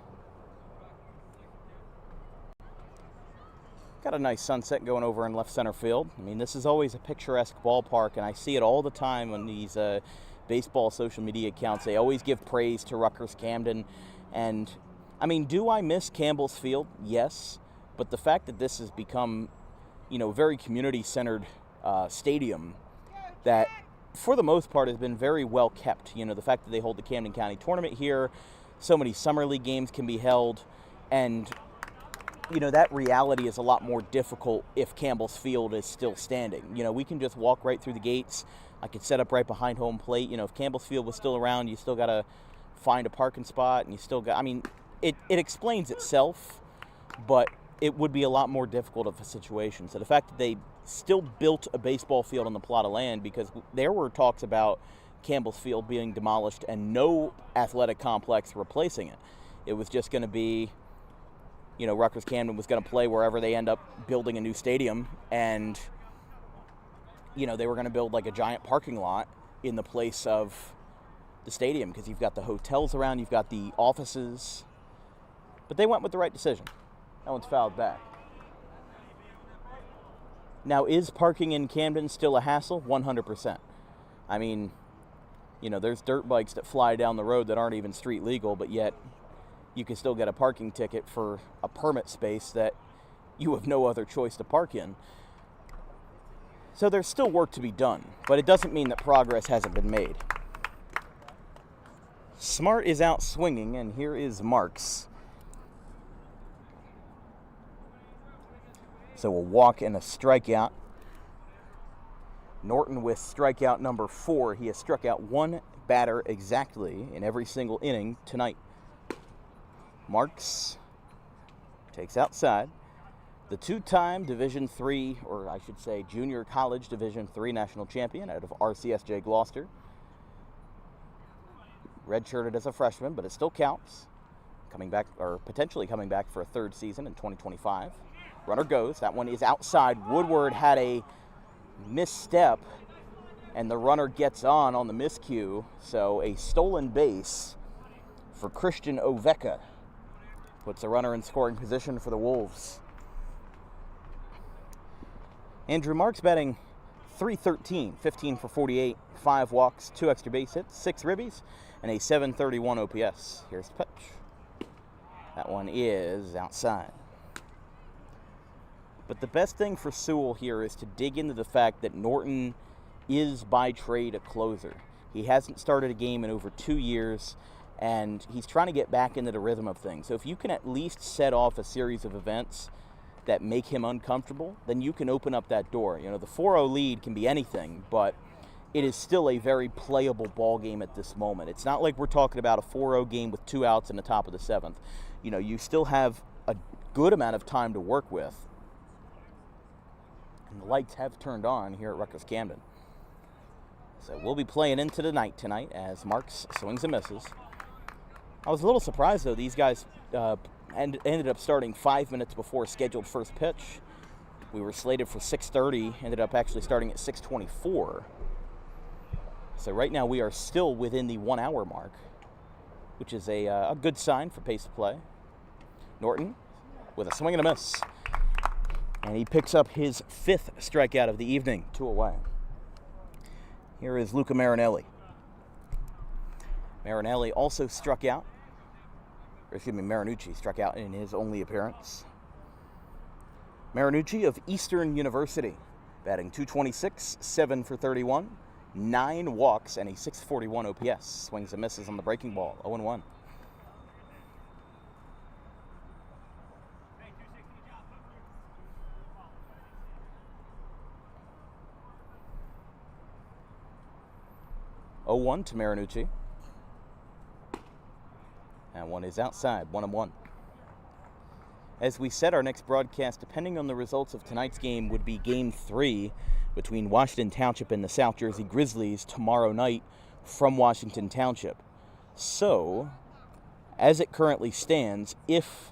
Got a nice sunset going over in left center field. I mean, this is always a picturesque ballpark, and I see it all the time on these baseball social media accounts. They always give praise to Rutgers Camden. And, I mean, do I miss Campbell's Field? Yes. But the fact that this has become, you know, very community-centered stadium that, for the most part, has been very well kept. You know, the fact that they hold the Camden County Tournament here, so many summer league games can be held, and you know, that reality is a lot more difficult if Campbell's Field is still standing. You know, we can just walk right through the gates. I could set up right behind home plate. You know, if Campbell's Field was still around, you still got to find a parking spot, and you still got, I mean, it explains itself, but it would be a lot more difficult of a situation. So the fact that they still built a baseball field on the plot of land, because there were talks about Campbell's Field being demolished and no athletic complex replacing it. It was just going to be, you know, Rutgers Camden was going to play wherever they end up building a new stadium, and, you know, they were going to build like a giant parking lot in the place of the stadium, because you've got the hotels around, you've got the offices, but they went with the right decision. That one's fouled back. Now, is parking in Camden still a hassle? 100%. I mean, you know, there's dirt bikes that fly down the road that aren't even street legal, but yet you can still get a parking ticket for a permit space that you have no other choice to park in. So there's still work to be done, but it doesn't mean that progress hasn't been made. Smart is out swinging, and here is Marks. So a walk and a strikeout. Norton with strikeout number 4. He has struck out one batter exactly in every single inning tonight. Marks takes outside. The two-time Division III, or I should say Junior College Division III national champion out of RCSJ Gloucester. Redshirted as a freshman, but it still counts. Coming back, or potentially coming back for a third season in 2025. Runner goes. That one is outside. Woodward had a misstep, and the runner gets on the miscue. So a stolen base for Christian Oveka. Puts a runner in scoring position for the Wolves. Andrew Marks batting .313, 15 for 48, 5 walks, 2 extra base hits, 6 ribbies, and a .731 OPS. Here's the pitch. That one is outside. But the best thing for Sewell here is to dig into the fact that Norton is by trade a closer. He hasn't started a game in over 2 years, and he's trying to get back into the rhythm of things. So if you can at least set off a series of events that make him uncomfortable, then you can open up that door. You know, the 4-0 lead can be anything, but it is still a very playable ball game at this moment. It's not like we're talking about a 4-0 game with 2 outs in the top of the 7th. You know, you still have a good amount of time to work with. And the lights have turned on here at Rutgers Camden. So we'll be playing into the night tonight as Marks swings and misses. I was a little surprised, though. These guys ended up starting 5 minutes before scheduled first pitch. We were slated for 6:30, ended up actually starting at 6:24. So right now we are still within the 1 hour mark, which is a good sign for pace of play. Norton with a swing and a miss. And he picks up his 5th strikeout of the evening, 2 away. Here is Luca Marinelli. Marinelli also struck out. Marinucci struck out in his only appearance. Marinucci of Eastern University, batting .226, 7 for 31, 9 walks, and a .641 OPS. Swings and misses on the breaking ball, 0-1. .01 to Marinucci. And one is outside, 1-1. As we said, our next broadcast, depending on the results of tonight's game, would be Game 3 between Washington Township and the South Jersey Grizzlies tomorrow night from Washington Township. So, as it currently stands, if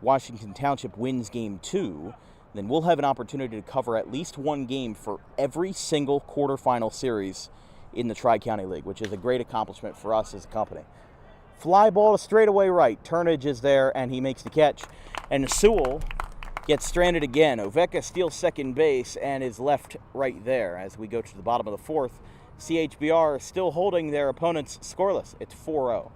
Washington Township wins Game 2, then we'll have an opportunity to cover at least one game for every single quarterfinal series in the Tri-County League, which is a great accomplishment for us as a company. Fly ball to straightaway right. Turnage is there, and he makes the catch. And Sewell gets stranded again. Oveka steals second base and is left right there as we go to the bottom of the fourth. CHBR still holding their opponents scoreless. It's 4-0.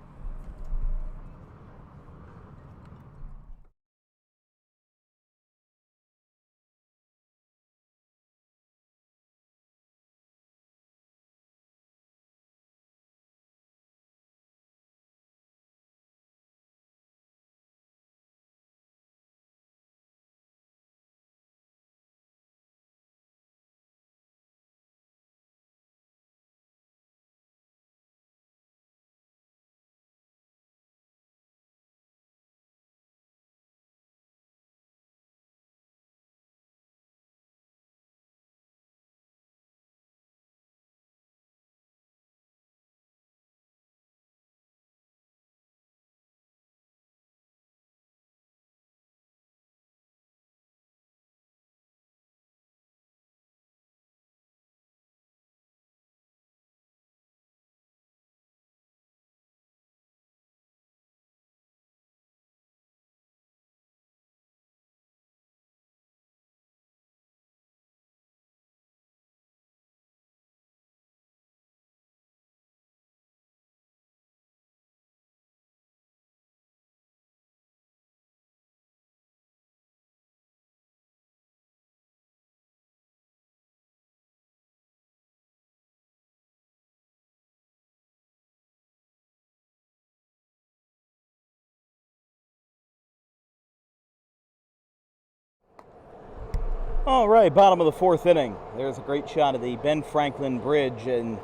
All right, bottom of the fourth inning. There's a great shot of the Ben Franklin Bridge in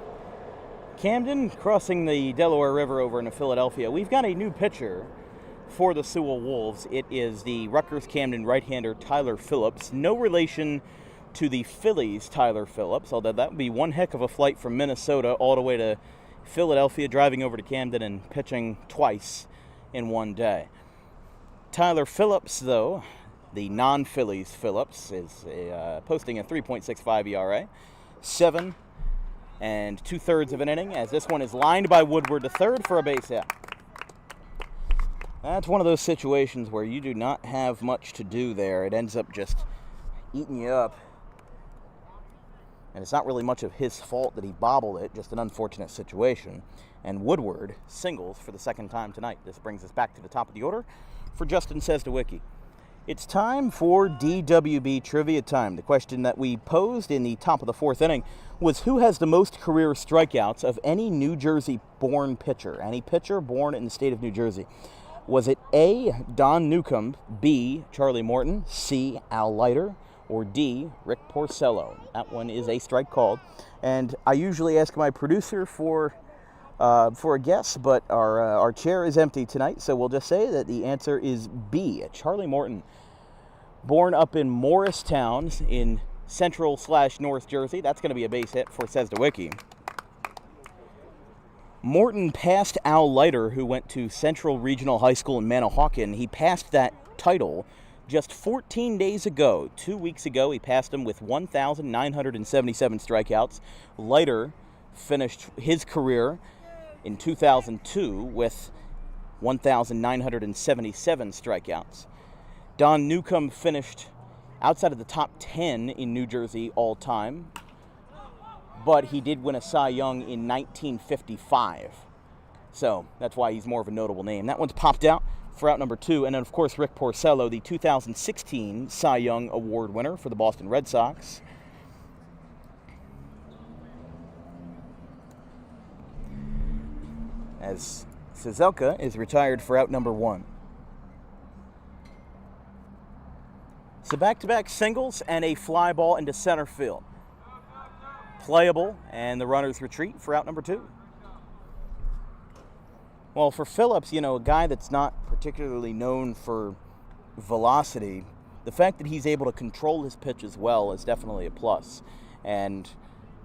Camden, crossing the Delaware River over into Philadelphia. We've got a new pitcher for the Sewell Wolves. It is the Rutgers-Camden right-hander Tyler Phillips. No relation to the Phillies' Tyler Phillips, although that would be one heck of a flight from Minnesota all the way to Philadelphia, driving over to Camden and pitching twice in one day. Tyler Phillips, though, the non-Phillies Phillips, is posting a 3.65 ERA, 7 2/3 of an inning, as this one is lined by Woodward to third for a base hit. That's one of those situations where you do not have much to do there. It ends up just eating you up. And it's not really much of his fault that he bobbled it, just an unfortunate situation. And Woodward singles for the second time tonight. This brings us back to the top of the order for Justin Sesdewicki. It's time for DWB Trivia Time. The question that we posed in the top of the fourth inning was, who has the most career strikeouts of any New Jersey-born pitcher? Any pitcher born in the state of New Jersey. Was it A, Don Newcomb, B, Charlie Morton, C, Al Leiter, or D, Rick Porcello? That one is a strike called. And I usually ask my producer for a guess, but our chair is empty tonight, so we'll just say that the answer is B, Charlie Morton. Born up in Morristown in central/North Jersey. That's going to be a base hit for Sesdewicki. Morton passed Al Leiter, who went to Central Regional High School in Manahawkin. He passed that title just 14 days ago. 2 weeks ago, he passed him with 1,977 strikeouts. Leiter finished his career in 2002 with 1,977 strikeouts. Don Newcomb finished outside of the top 10 in New Jersey all time, but he did win a Cy Young in 1955. So that's why he's more of a notable name. That one's popped out for out number 2. And then, of course, Rick Porcello, the 2016 Cy Young Award winner for the Boston Red Sox. As Cizelka is retired for out number 1. So back-to-back singles and a fly ball into center field. Playable, and the runners retreat for out number 2. Well, for Phillips, a guy that's not particularly known for velocity, the fact that he's able to control his pitch as well is definitely a plus. And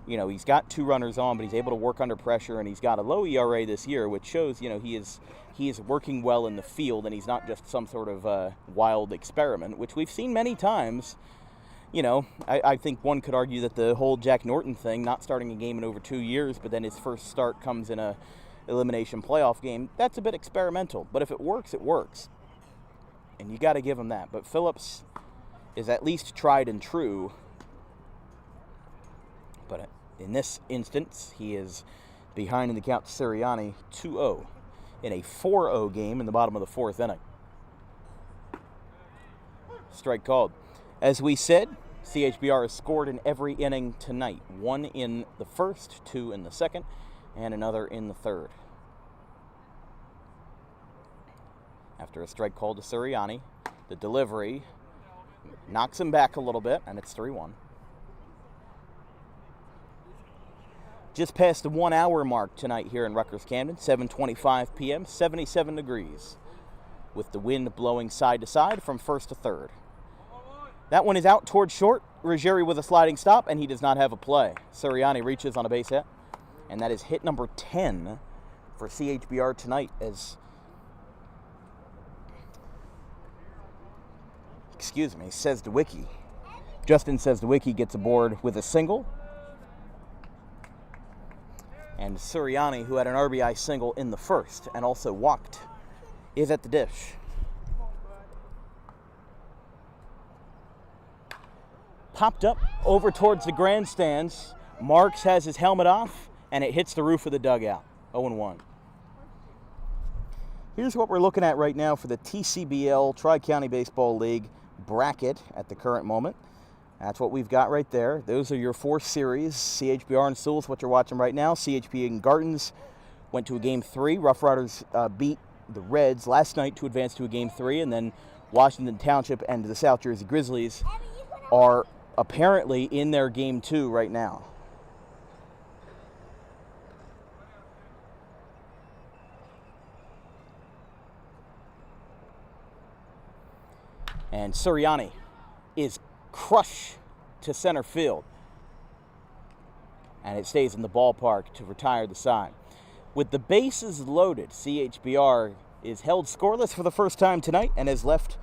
he's got 2 runners on, but he's able to work under pressure, and he's got a low ERA this year, which shows, he is working well in the field, and he's not just some sort of wild experiment, which we've seen many times. I think one could argue that the whole Jack Norton thing, not starting a game in over 2 years, but then his first start comes in a elimination playoff game, that's a bit experimental. But if it works, it works. And you got to give him that. But Phillips is at least tried and true. But in this instance, he is behind in the count to Sirianni 2-0 in a 4-0 game in the bottom of the 4th inning. Strike called. As we said, CHBR has scored in every inning tonight. 1 in the first, 2 in the second, and another in the third. After a strike called to Sirianni, the delivery knocks him back a little bit, and it's 3-1. Just past the 1 hour mark tonight here in Rutgers-Camden, 7:25 p.m., 77 degrees, with the wind blowing side to side from first to third. That one is out towards short. Ruggieri with a sliding stop, and he does not have a play. Sirianni reaches on a base hit, and that is hit number 10 for CHBR tonight as, Sesdewicki. Justin Sesdewicki gets aboard with a single. And Sirianni, who had an RBI single in the first and also walked, is at the dish. Popped up over towards the grandstands. Marks has his helmet off, and it hits the roof of the dugout. 0-1. Here's what we're looking at right now for the TCBL Tri-County Baseball League bracket at the current moment. That's what we've got right there. Those are your 4 series. CHBR and Sewell is what you're watching right now. CHP and Gardens went to a Game 3. Rough Riders beat the Reds last night to advance to a Game 3, and then Washington Township and the South Jersey Grizzlies are apparently in their Game 2 right now. And Sirianni is crushed to center field. And it stays in the ballpark to retire the side. With the bases loaded, CHBR is held scoreless for the first time tonight and has left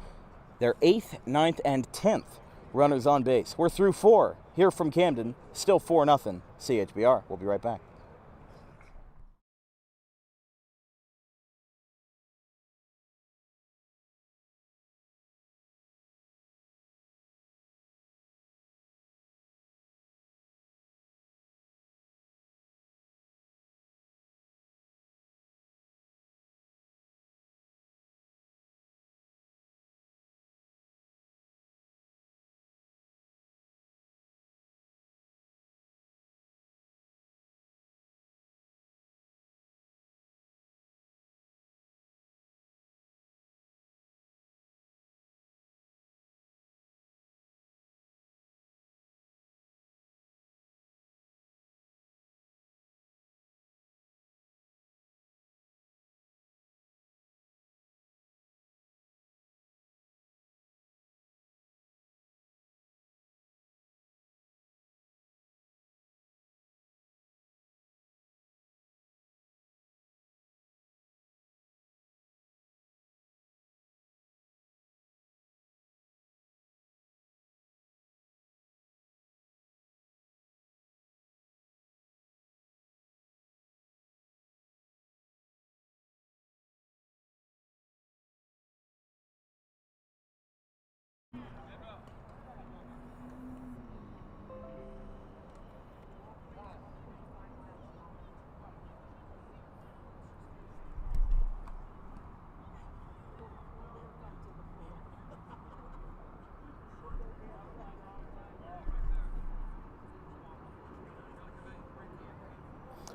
their 8th, 9th, and 10th runners on base. We're through 4 here from Camden. Still 4-0 CHBR. We'll be right back.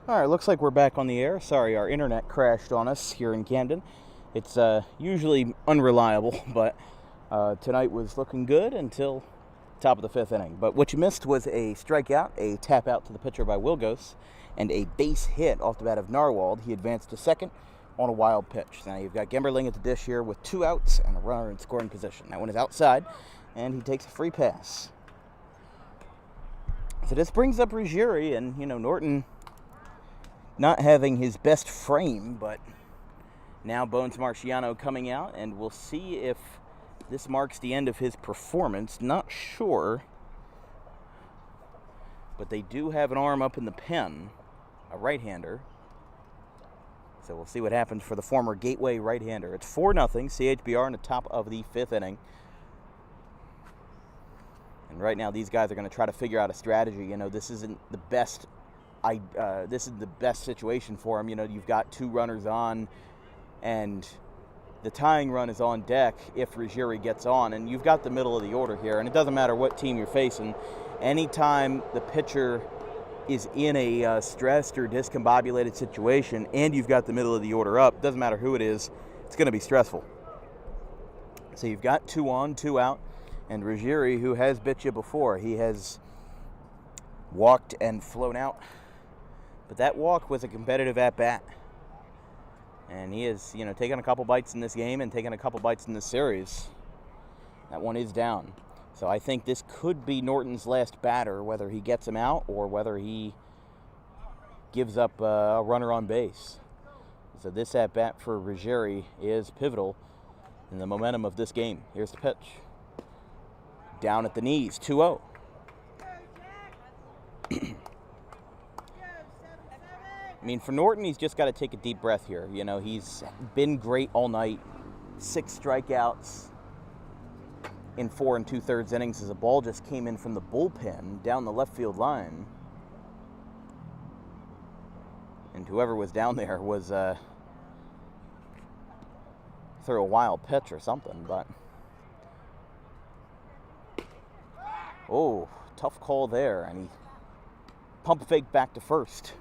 All right, looks like we're back on the air. Sorry, our internet crashed on us here in Camden. It's usually unreliable, but tonight was looking good until top of the 5th inning. But what you missed was a strikeout, a tap out to the pitcher by Wilgos, and a base hit off the bat of Narwhal. He advanced to second on a wild pitch. Now you've got Gemberling at the dish here with 2 outs and a runner in scoring position. That one is outside, and he takes a free pass. So this brings up Ruggieri, and, Norton not having his best frame, but now Bones Marciano coming out, and we'll see if this marks the end of his performance. Not sure, but they do have an arm up in the pen, a right-hander. So we'll see what happens for the former Gateway right-hander. It's 4-0, CHBR in the top of the 5th inning. And right now, these guys are going to try to figure out a strategy. This isn't the best. This is the best situation for them. You've got 2 runners on, and the tying run is on deck if Ruggieri gets on. And you've got the middle of the order here, and it doesn't matter what team you're facing. Anytime the pitcher is in a stressed or discombobulated situation, and you've got the middle of the order up, doesn't matter who it is, it's going to be stressful. So you've got 2 on, 2 out. And Ruggieri, who has bit you before, he has walked and flown out. But that walk was a competitive at-bat. And he has, taken a couple bites in this game and taken a couple bites in this series. That one is down. So I think this could be Norton's last batter, whether he gets him out or whether he gives up a runner on base. So this at-bat for Ruggieri is pivotal in the momentum of this game. Here's the pitch. Down at the knees, 2-0. I mean, for Norton, he's just got to take a deep breath here. He's been great all night. 6 strikeouts in 4 2/3 innings as a ball just came in from the bullpen down the left field line. And whoever was down there was threw a wild pitch or something, but... Oh, tough call there, and he pump fake back to first.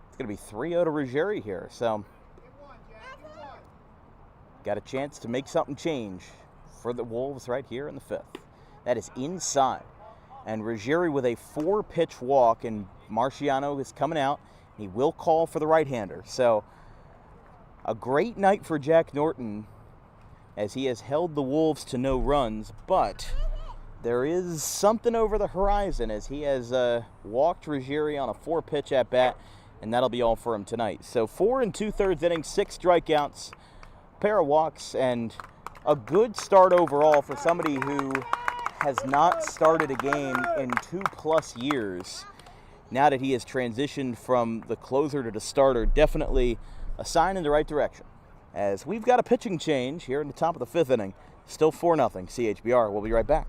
It's going to be 3-0 to Ruggieri here, so got a chance to make something change for the Wolves right here in the 5th. That is inside, and Ruggieri with a 4-pitch walk, and Marciano is coming out. He will call for the right-hander, so... A great night for Jack Norton as he has held the Wolves to no runs, but there is something over the horizon as he has walked Ruggieri on a 4-pitch at-bat, and that'll be all for him tonight. So 4 2/3 innings, 6 strikeouts, pair of walks, and a good start overall for somebody who has not started a game in 2+ years. Now that he has transitioned from the closer to the starter, definitely a sign in the right direction, as we've got a pitching change here in the top of the 5th inning. Still 4-0 CHBR. We'll be right back.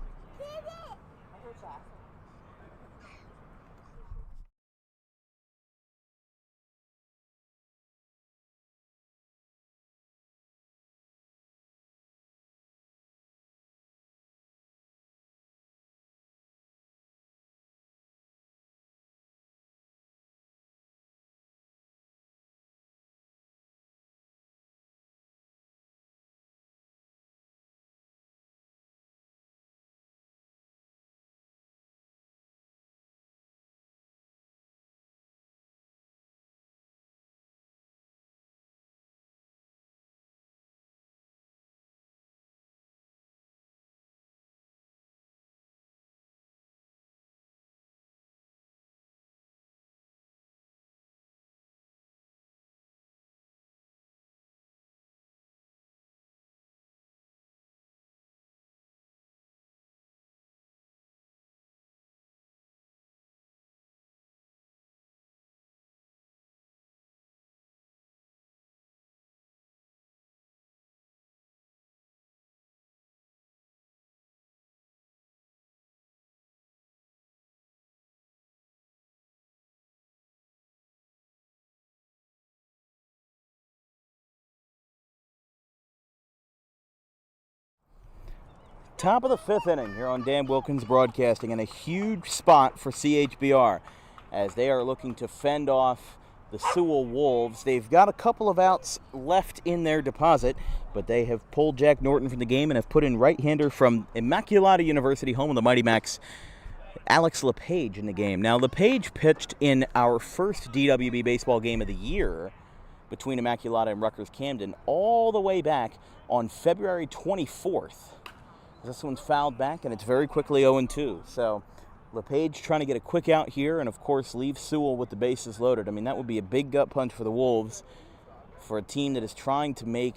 Top of the 5th inning here on Dan Wilkins Broadcasting, and a huge spot for CHBR as they are looking to fend off the Sewell Wolves. They've got a couple of outs left in their deposit, but they have pulled Jack Norton from the game and have put in right-hander from Immaculata University, home of the Mighty Macs, Alex LePage in the game. Now, LePage pitched in our first DWB baseball game of the year between Immaculata and Rutgers-Camden all the way back on February 24th. This one's fouled back, and it's very quickly 0-2. So LePage trying to get a quick out here and, of course, leave Sewell with the bases loaded. I mean, that would be a big gut punch for the Wolves, for a team that is trying to make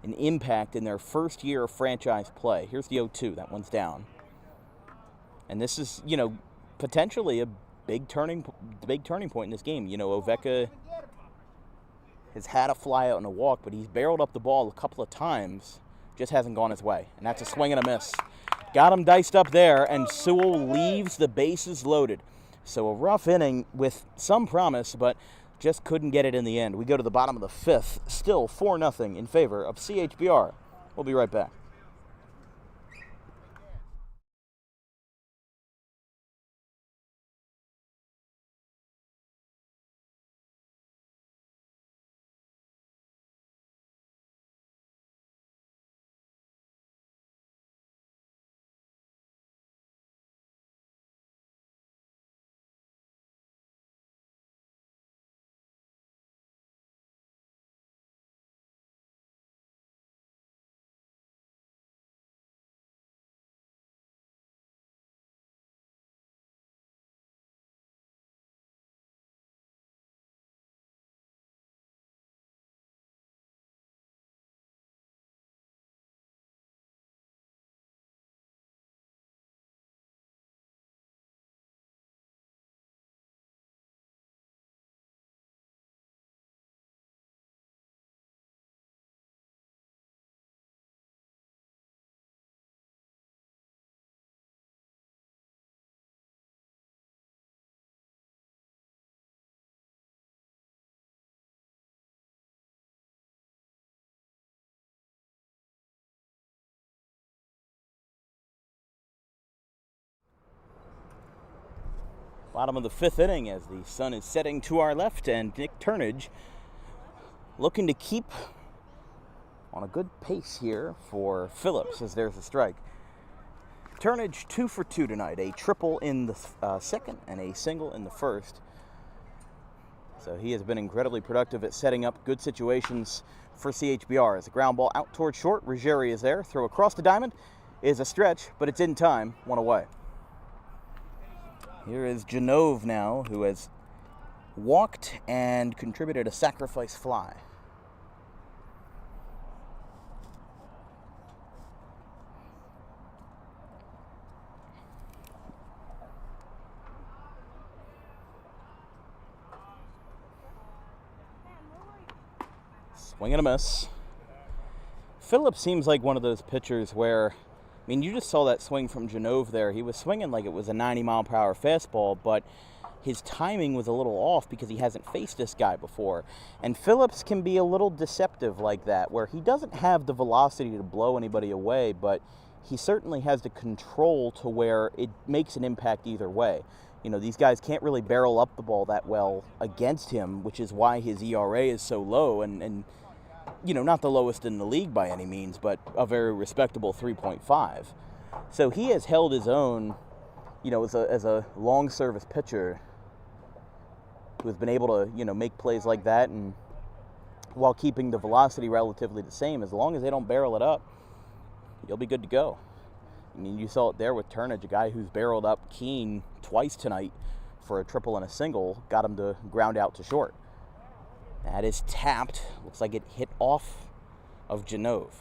an impact in their first year of franchise play. Here's the 0-2. That one's down. And this is, potentially a big turning point in this game. Oveka has had a fly out and a walk, but he's barreled up the ball a couple of times. Just hasn't gone his way. And that's a swing and a miss. Got him diced up there, and Sewell leaves the bases loaded. So a rough inning with some promise, but just couldn't get it in the end. We go to the bottom of the fifth, still 4-0 in favor of CHBR. We'll be right back. Bottom of the fifth inning as the sun is setting to our left, and Nick Turnage looking to keep on a good pace here for Phillips as there's a strike. Turnage 2 for 2 tonight, a triple in the second and a single in the first. So he has been incredibly productive at setting up good situations for CHBR. As a ground ball out toward short, Ruggieri is there. Throw across the diamond is a stretch, but it's in time, one away. Here is Genove now, who has walked and contributed a sacrifice fly. Swing and a miss. Phillips seems like one of those pitchers where, you just saw that swing from Genove there. He was swinging like it was a 90-mile-per-hour fastball, but his timing was a little off because he hasn't faced this guy before. And Phillips can be a little deceptive like that, where he doesn't have the velocity to blow anybody away, but he certainly has the control to where it makes an impact either way. These guys can't really barrel up the ball that well against him, which is why his ERA is so low and not the lowest in the league by any means, but a very respectable 3.5. So he has held his own, as a long service pitcher who has been able to, make plays like that, and while keeping the velocity relatively the same. As long as they don't barrel it up, you'll be good to go. You saw it there with Turnage, a guy who's barreled up Keene twice tonight for a triple and a single, got him to ground out to short. That is tapped. Looks like it hit off of Genove.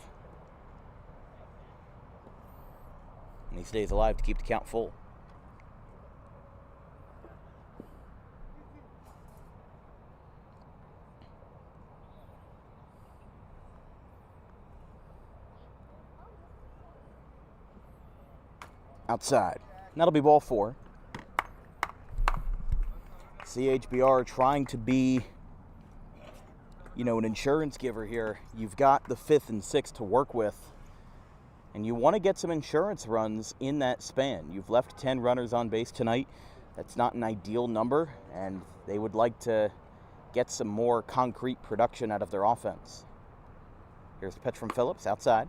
And he stays alive to keep the count full. Outside. And that'll be ball 4. CHBR trying to be, an insurance giver here. You've got the 5th and 6th to work with, and you want to get some insurance runs in that span. You've left 10 runners on base tonight. That's not an ideal number, and they would like to get some more concrete production out of their offense. Here's the pitch from Phillips, outside.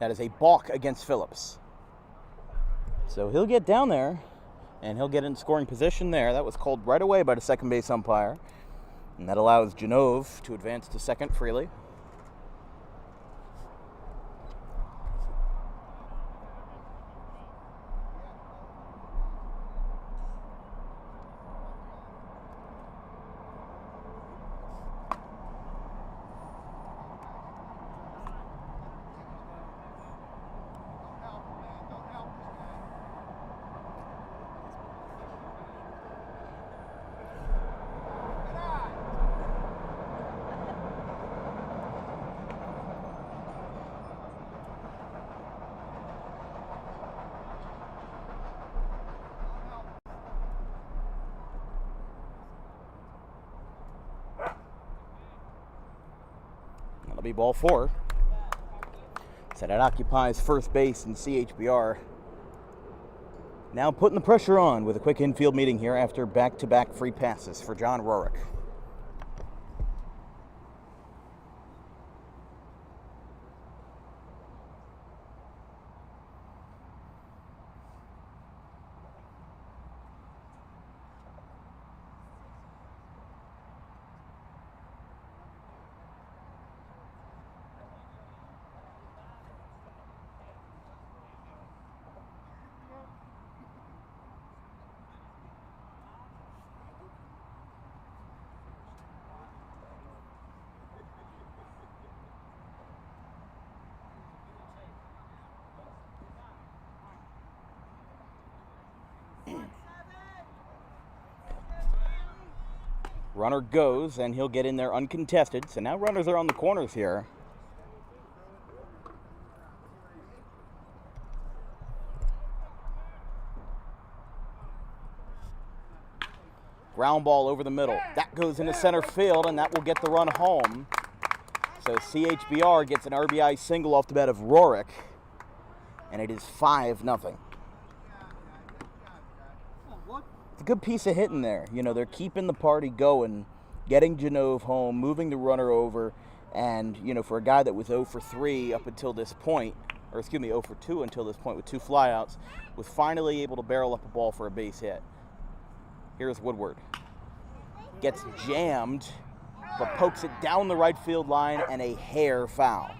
That is a balk against Phillips. So he'll get down there, and he'll get in scoring position there. That was called right away by the second base umpire. And that allows Genove to advance to second freely. That'll be ball 4. So that occupies first base in CHBR. Now putting the pressure on with a quick infield meeting here after back-to-back free passes for John Rorick. Runner goes, and he'll get in there uncontested. So now runners are on the corners here. Ground ball over the middle. That goes into center field, and that will get the run home. So CHBR gets an RBI single off the bat of Rorick, and it is 5-0. It's a good piece of hitting there. You know, they're keeping the party going, getting Genove home, moving the runner over, and, you know, for a guy that was 0 for 3 up until this point, or excuse me, 0 for 2 until this point with 2 flyouts, was finally able to barrel up a ball for a base hit. Here's Woodward. Gets jammed, but pokes it down the right field line, and a hair foul.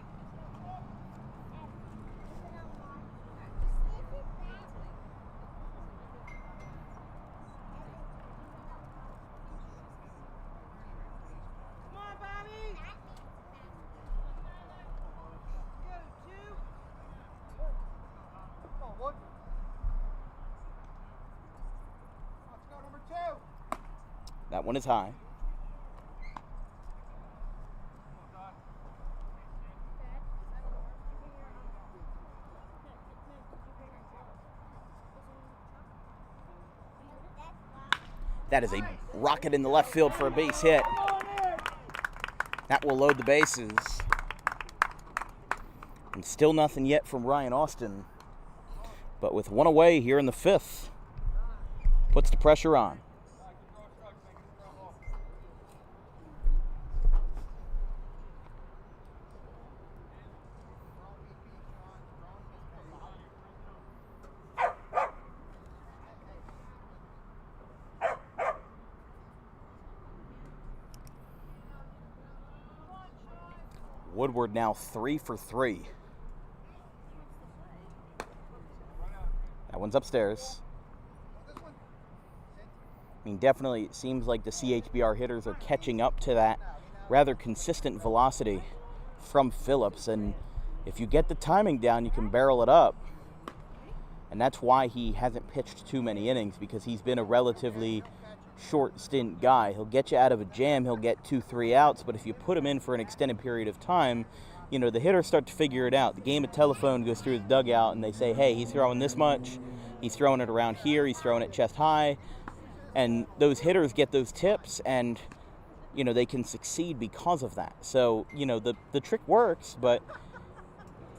That one is high. That is a rocket in the left field for a base hit. That will load the bases. And still nothing yet from Ryan Austin. But with one away here in the 5th, puts the pressure on. Woodward now 3 for 3. That one's upstairs. I mean, definitely it seems like the CHBR hitters are catching up to that rather consistent velocity from Phillips. And if you get the timing down, you can barrel it up. And that's why he hasn't pitched too many innings, because he's been a relatively short stint guy. He'll get you out of a jam, he'll get 2-3 outs, but if you put him in for an extended period of time, you know, the hitters start to figure it out. The game of telephone goes through the dugout, and they say, hey, he's throwing this much, he's throwing it around here, he's throwing it chest high, and those hitters get those tips, and, you know, they can succeed because of that. So, you know, the trick works, but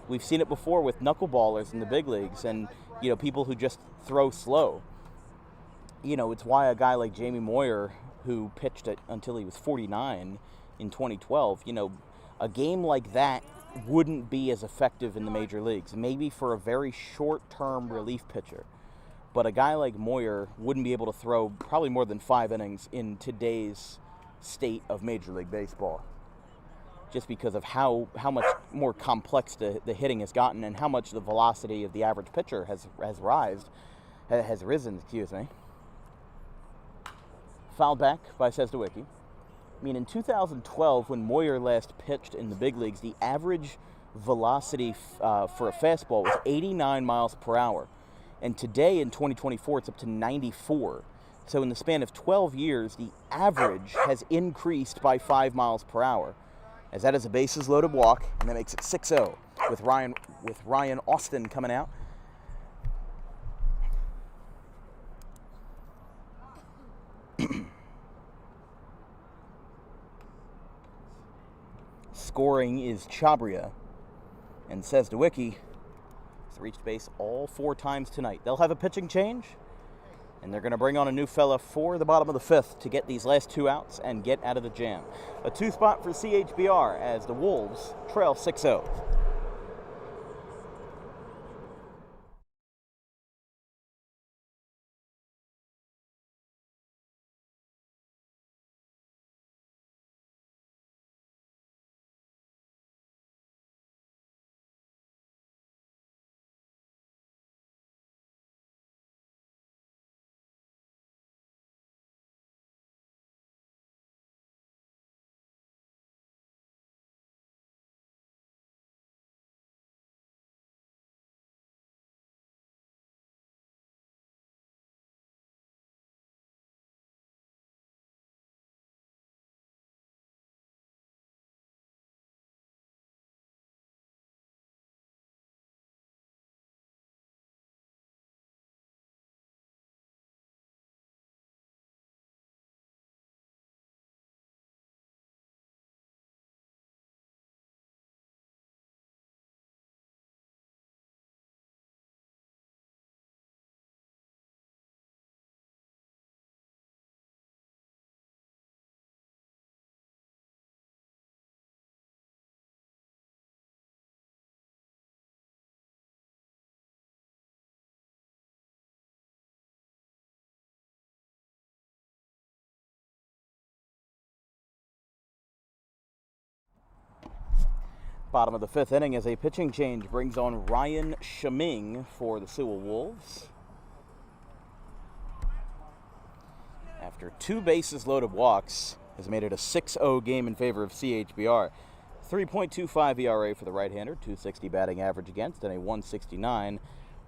we've seen it before with knuckleballers in the big leagues, and, you know, people who just throw slow. You know, it's why a guy like Jamie Moyer, who pitched it until he was 49 in 2012, you know, a game like that wouldn't be as effective in the major leagues, maybe for a very short-term relief pitcher. But a guy like Moyer wouldn't be able to throw probably more than 5 innings in today's state of Major League Baseball, just because of how much more complex the hitting has gotten and how much the velocity of the average pitcher has risen. Fouled back by Sewell. I mean, in 2012, when Moyer last pitched in the big leagues, the average velocity for a fastball was 89 miles per hour. And today, in 2024, it's up to 94. So in the span of 12 years, the average has increased by 5 miles per hour. As that is a bases-loaded walk, and that makes it 6-0 with Ryan Austin coming out. Scoring is CHBR, and Sewell has reached base all 4 times tonight. They'll have a pitching change, and they're going to bring on a new fella for the bottom of the 5th to get these last 2 outs and get out of the jam. A 2 spot for CHBR as the Wolves trail 6-0. Bottom of the 5th inning as a pitching change brings on Ryan Shiming for the Sewell Wolves. After 2 bases-loaded walks, has made it a 6-0 game in favor of CHBR. 3.25 ERA for the right-hander, 260 batting average against, and a 169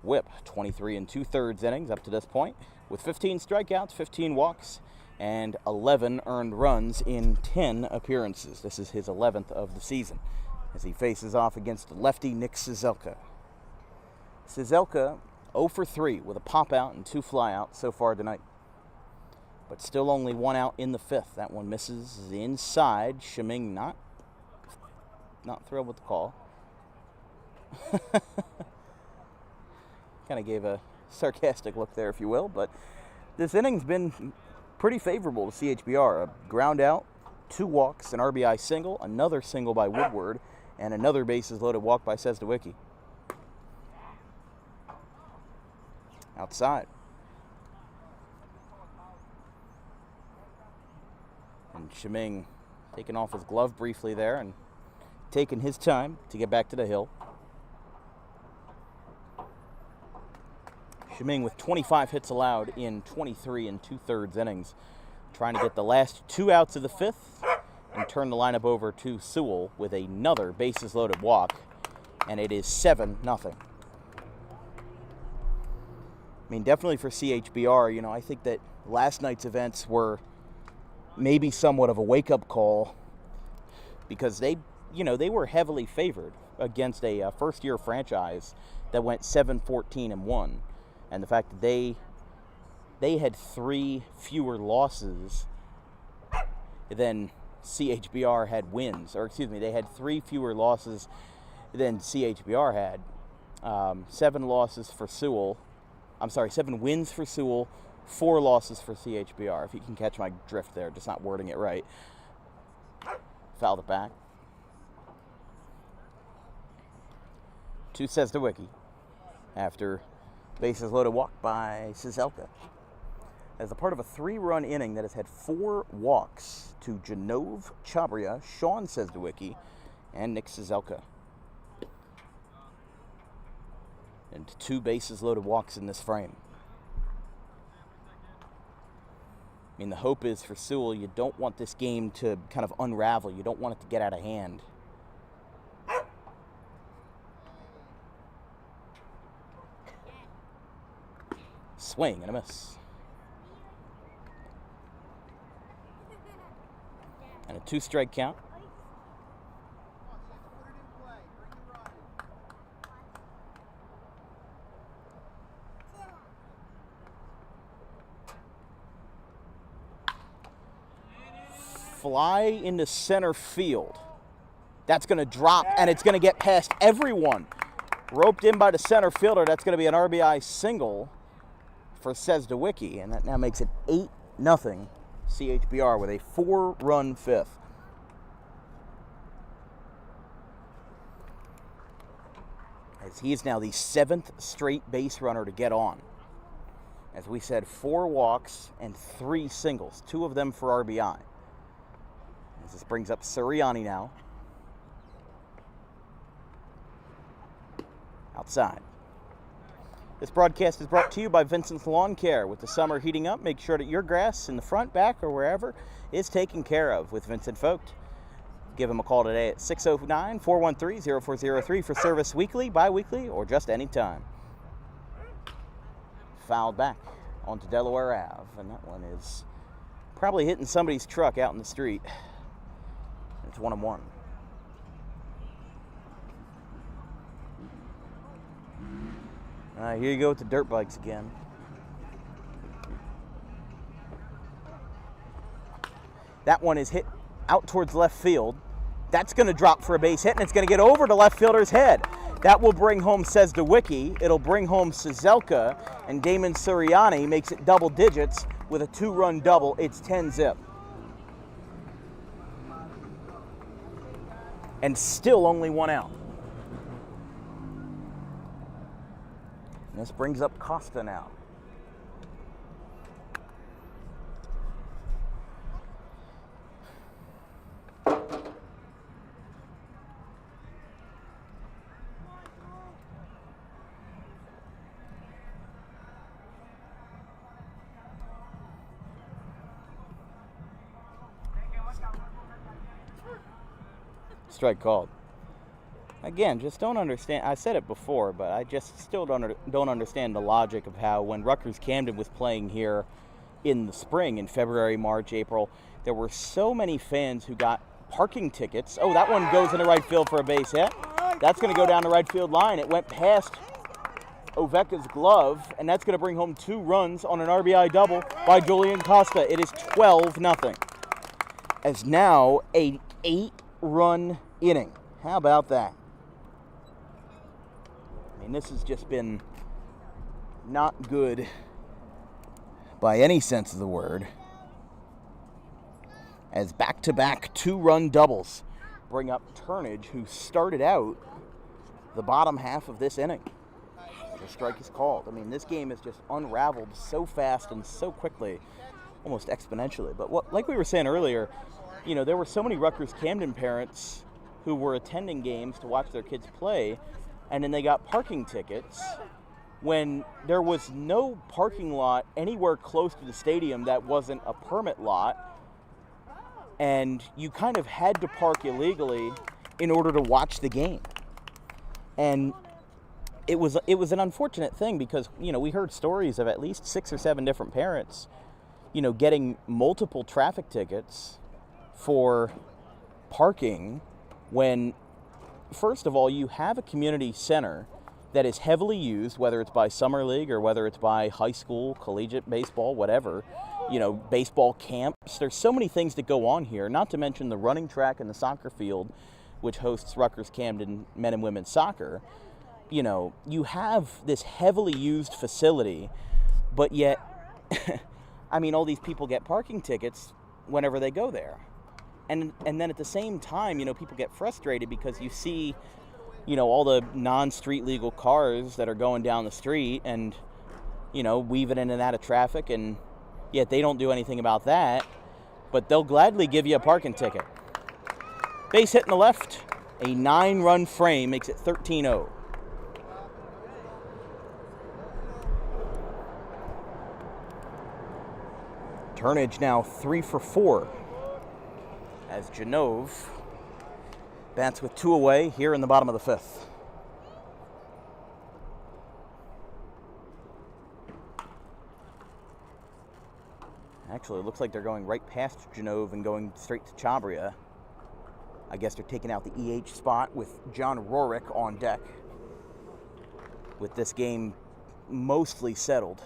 whip. 23 2/3 innings up to this point, with 15 strikeouts, 15 walks, and 11 earned runs in 10 appearances. This is his 11th of the season, as he faces off against lefty Nick Sewell. Sewell 0 for 3 with a pop-out and 2 fly-outs so far tonight. But still only 1 out in the 5th. That one misses inside. Shiming not thrilled with the call. Kind of gave a sarcastic look there, if you will. But this inning's been pretty favorable to CHBR. A ground out, 2 walks, an RBI single, another single by Woodward, and another bases-loaded walk by Sewell. Outside. And Shiming taking off his glove briefly there and taking his time to get back to the hill. Shiming with 25 hits allowed in 23 2/3 innings, trying to get the last 2 outs of the 5th and turn the lineup over to Sewell with another bases-loaded walk, and it is 7-0. I mean, definitely for CHBR, I think that last night's events were maybe somewhat of a wake-up call, because they were heavily favored against a first-year franchise that went 7-14-1, and the fact that they had 3 fewer losses than CHBR had wins, they had 3 fewer losses than CHBR had. 7 losses for Sewell. 7 wins for Sewell, 4 losses for CHBR, if you can catch my drift there, just not wording it right. Fouled it back. to Sewell after bases loaded walk by Cizelka. As a part of a 3-run inning that has had 4 walks to Janove Chabria, Sean Sewell, and Nick Cizelka. And 2 bases loaded walks in this frame. I mean, the hope is for Sewell, you don't want this game to kind of unravel. You don't want it to get out of hand. Swing and a miss. And a 2-strike count. Fly into center field. That's going to drop, and it's going to get past everyone. Roped in by the center fielder. That's going to be an RBI single for Sewell, and that now makes it 8-0 CHBR with a 4-run 5th. As he is now the 7th straight base runner to get on. As we said, 4 walks and 3 singles, 2 of them for RBI. As this brings up Sirianni now. Outside. This broadcast is brought to you by Vincent's Lawn Care. With the summer heating up, make sure that your grass in the front, back, or wherever is taken care of with Vincent Vogt. Give him a call today at 609-413-0403 for service weekly, bi-weekly, or just any time. Fouled back onto Delaware Ave, and that one is probably hitting somebody's truck out in the street. It's 1-1. All right, here you go with the dirt bikes again. That one is hit out towards left field. That's going to drop for a base hit, and it's going to get over to left fielder's head. That will bring home Sewell. It'll bring home Cizelka, and Damon Sirianni makes it double digits with a 2-run double. It's 10-zip. And still only 1 out. And this brings up Costa now. Strike called. Again, just don't understand. I said it before, but I just still don't understand the logic of how when Rutgers Camden was playing here in the spring, in February, March, April, there were so many fans who got parking tickets. Oh, that one goes into right field for a base hit. That's going to go down the right field line. It went past Oveka's glove, and that's going to bring home 2 runs on an RBI double by Julian Costa. It is 12-0. As now a 8-run inning. How about that? I mean, this has just been not good by any sense of the word. As back-to-back 2-run doubles bring up Turnage, who started out the bottom half of this inning. The strike is called. I mean, this game has just unraveled so fast and so quickly, almost exponentially. But like we were saying earlier, you know, there were so many Rutgers Camden parents who were attending games to watch their kids play, and then they got parking tickets when there was no parking lot anywhere close to the stadium that wasn't a permit lot, and you kind of had to park illegally in order to watch the game. And it was an unfortunate thing because, you know, we heard stories of at least 6 or 7 different parents, you know, getting multiple traffic tickets for parking when, first of all, you have a community center that is heavily used, whether it's by summer league or whether it's by high school, collegiate baseball, whatever, you know, baseball camps. There's so many things that go on here, not to mention the running track and the soccer field, which hosts Rutgers Camden men and women's soccer. You know, you have this heavily used facility, but yet, I mean, all these people get parking tickets whenever they go there. And then at the same time, you know, people get frustrated because you see all the non-street legal cars that are going down the street and, weaving in and out of traffic, and yet they don't do anything about that, but they'll gladly give you a parking ticket. Base hit in the left, a 9-run frame makes it 13-0. Turnage now 3 for 4 as Genove bats with 2 away here in the bottom of the 5th. Actually, it looks like they're going right past Genove and going straight to CHBR. I guess they're taking out the EH spot with John Rorick on deck, with this game mostly settled.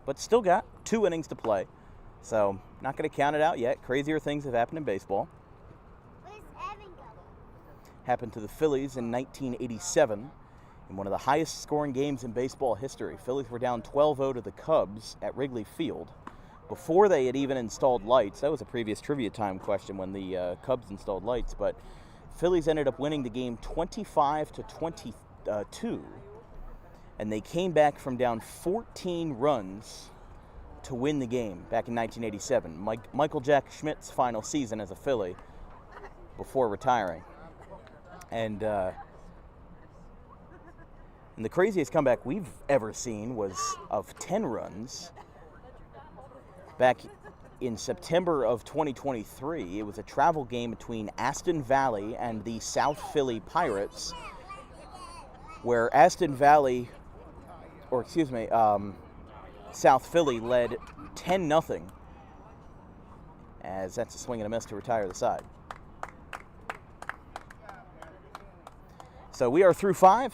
But still got 2 innings to play, so not going to count it out yet. Crazier things have happened in baseball. Where's Evan going? Happened to the Phillies in 1987 in one of the highest scoring games in baseball history. Phillies were down 12-0 to the Cubs at Wrigley Field before they had even installed lights. That was a previous Trivia Time question when the Cubs installed lights, but Phillies ended up winning the game 25-22, and they came back from down 14 runs to win the game back in 1987. Michael Jack Schmidt's final season as a Philly before retiring. And the craziest comeback we've ever seen was of 10 runs back in September of 2023. It was a travel game between Aston Valley and the South Philly Pirates, where South Philly led 10-0, as that's a swing and a miss to retire the side. So we are through 5,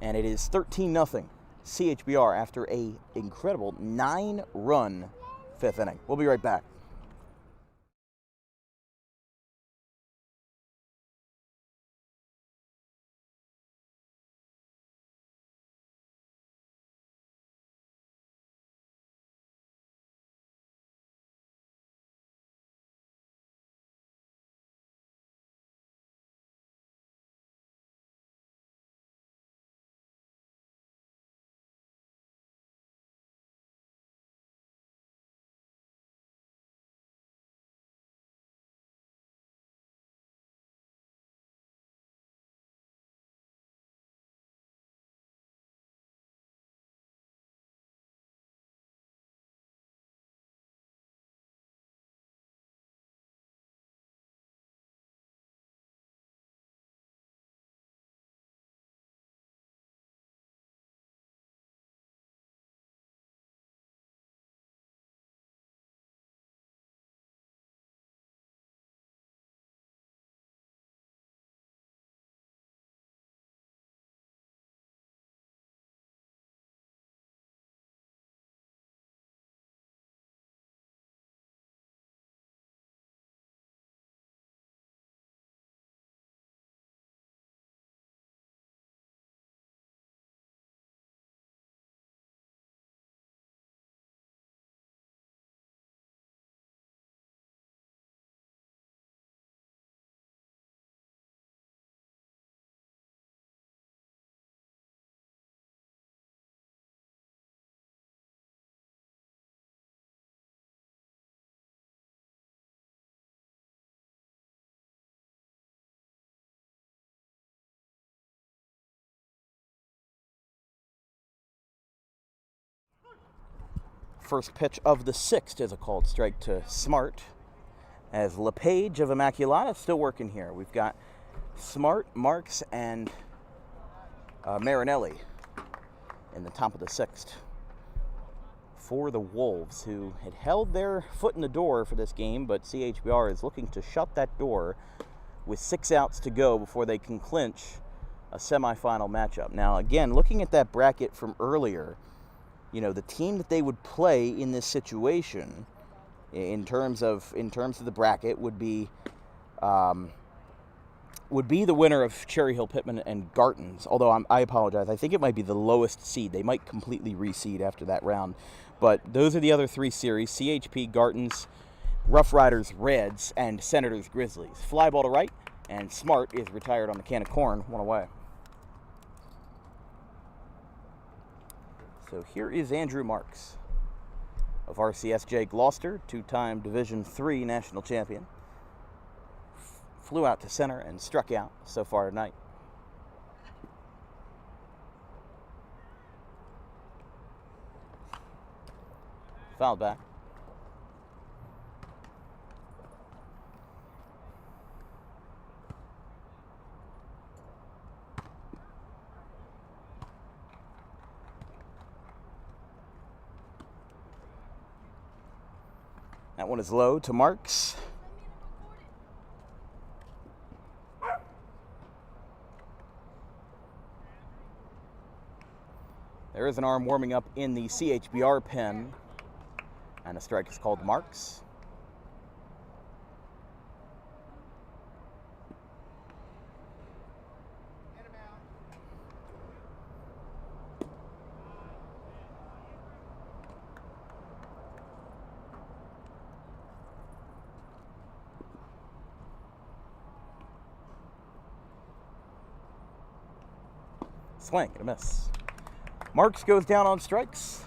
and it is 13-0 CHBR after a incredible 9-run 5th inning. We'll be right back. First pitch of the 6th is a called strike to Smart, as LePage of Immaculata still working here. We've got Smart, Marks, and Marinelli in the top of the 6th for the Wolves, who had held their foot in the door for this game, but CHBR is looking to shut that door with 6 outs to go before they can clinch a semifinal matchup. Now, again, looking at that bracket from earlier, the team that they would play in this situation, in terms of the bracket, would be the winner of Cherry Hill Pittman and Gartons. Although I apologize, I think it might be the lowest seed. They might completely reseed after that round. But those are the other 3 series: CHP, Gartons, Rough Riders, Reds, and Senators, Grizzlies. Fly ball to right, And Smart is retired on the can of corn, 1 away. So here is Andrew Marks of RCSJ Gloucester, 2-time Division III national champion. Flew out to center and struck out so far tonight. Fouled back. That one is low to Marks. There is an arm warming up in the CHBR pen, and a strike is called Marks. Swing and a miss. Marks goes down on strikes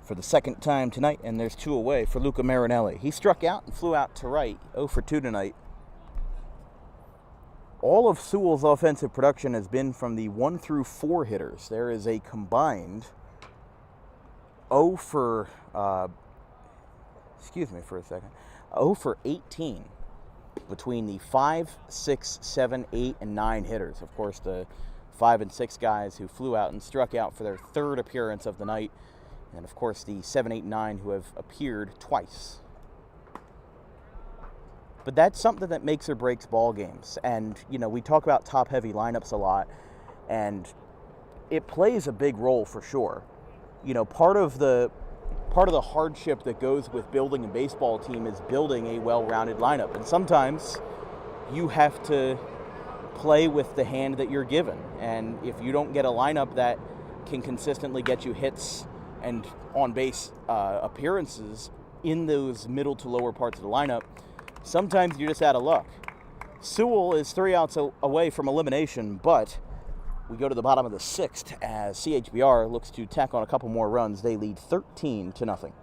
for the second time tonight, and there's 2 away for Luca Marinelli. He struck out and flew out to right, 0 for 2 tonight. All of Sewell's offensive production has been from the 1 through 4 hitters. There is a combined 0 for, 0 for 18 between the 5, 6, 7, 8, and 9 hitters. Of course, the 5 and 6 guys who flew out and struck out for their 3rd appearance of the night. And of course the 7, 8, 9 who have appeared twice. But that's something that makes or breaks ball games. And, you know, we talk about top-heavy lineups a lot, and it plays a big role for sure. You know, part of the hardship that goes with building a baseball team is building a well-rounded lineup. And sometimes you have to play with the hand that you're given. And if you don't get a lineup that can consistently get you hits and on-base appearances in those middle to lower parts of the lineup, sometimes you're just out of luck. Sewell is 3 outs away from elimination, but we go to the bottom of the 6th as CHBR looks to tack on a couple more runs. They lead 13-0.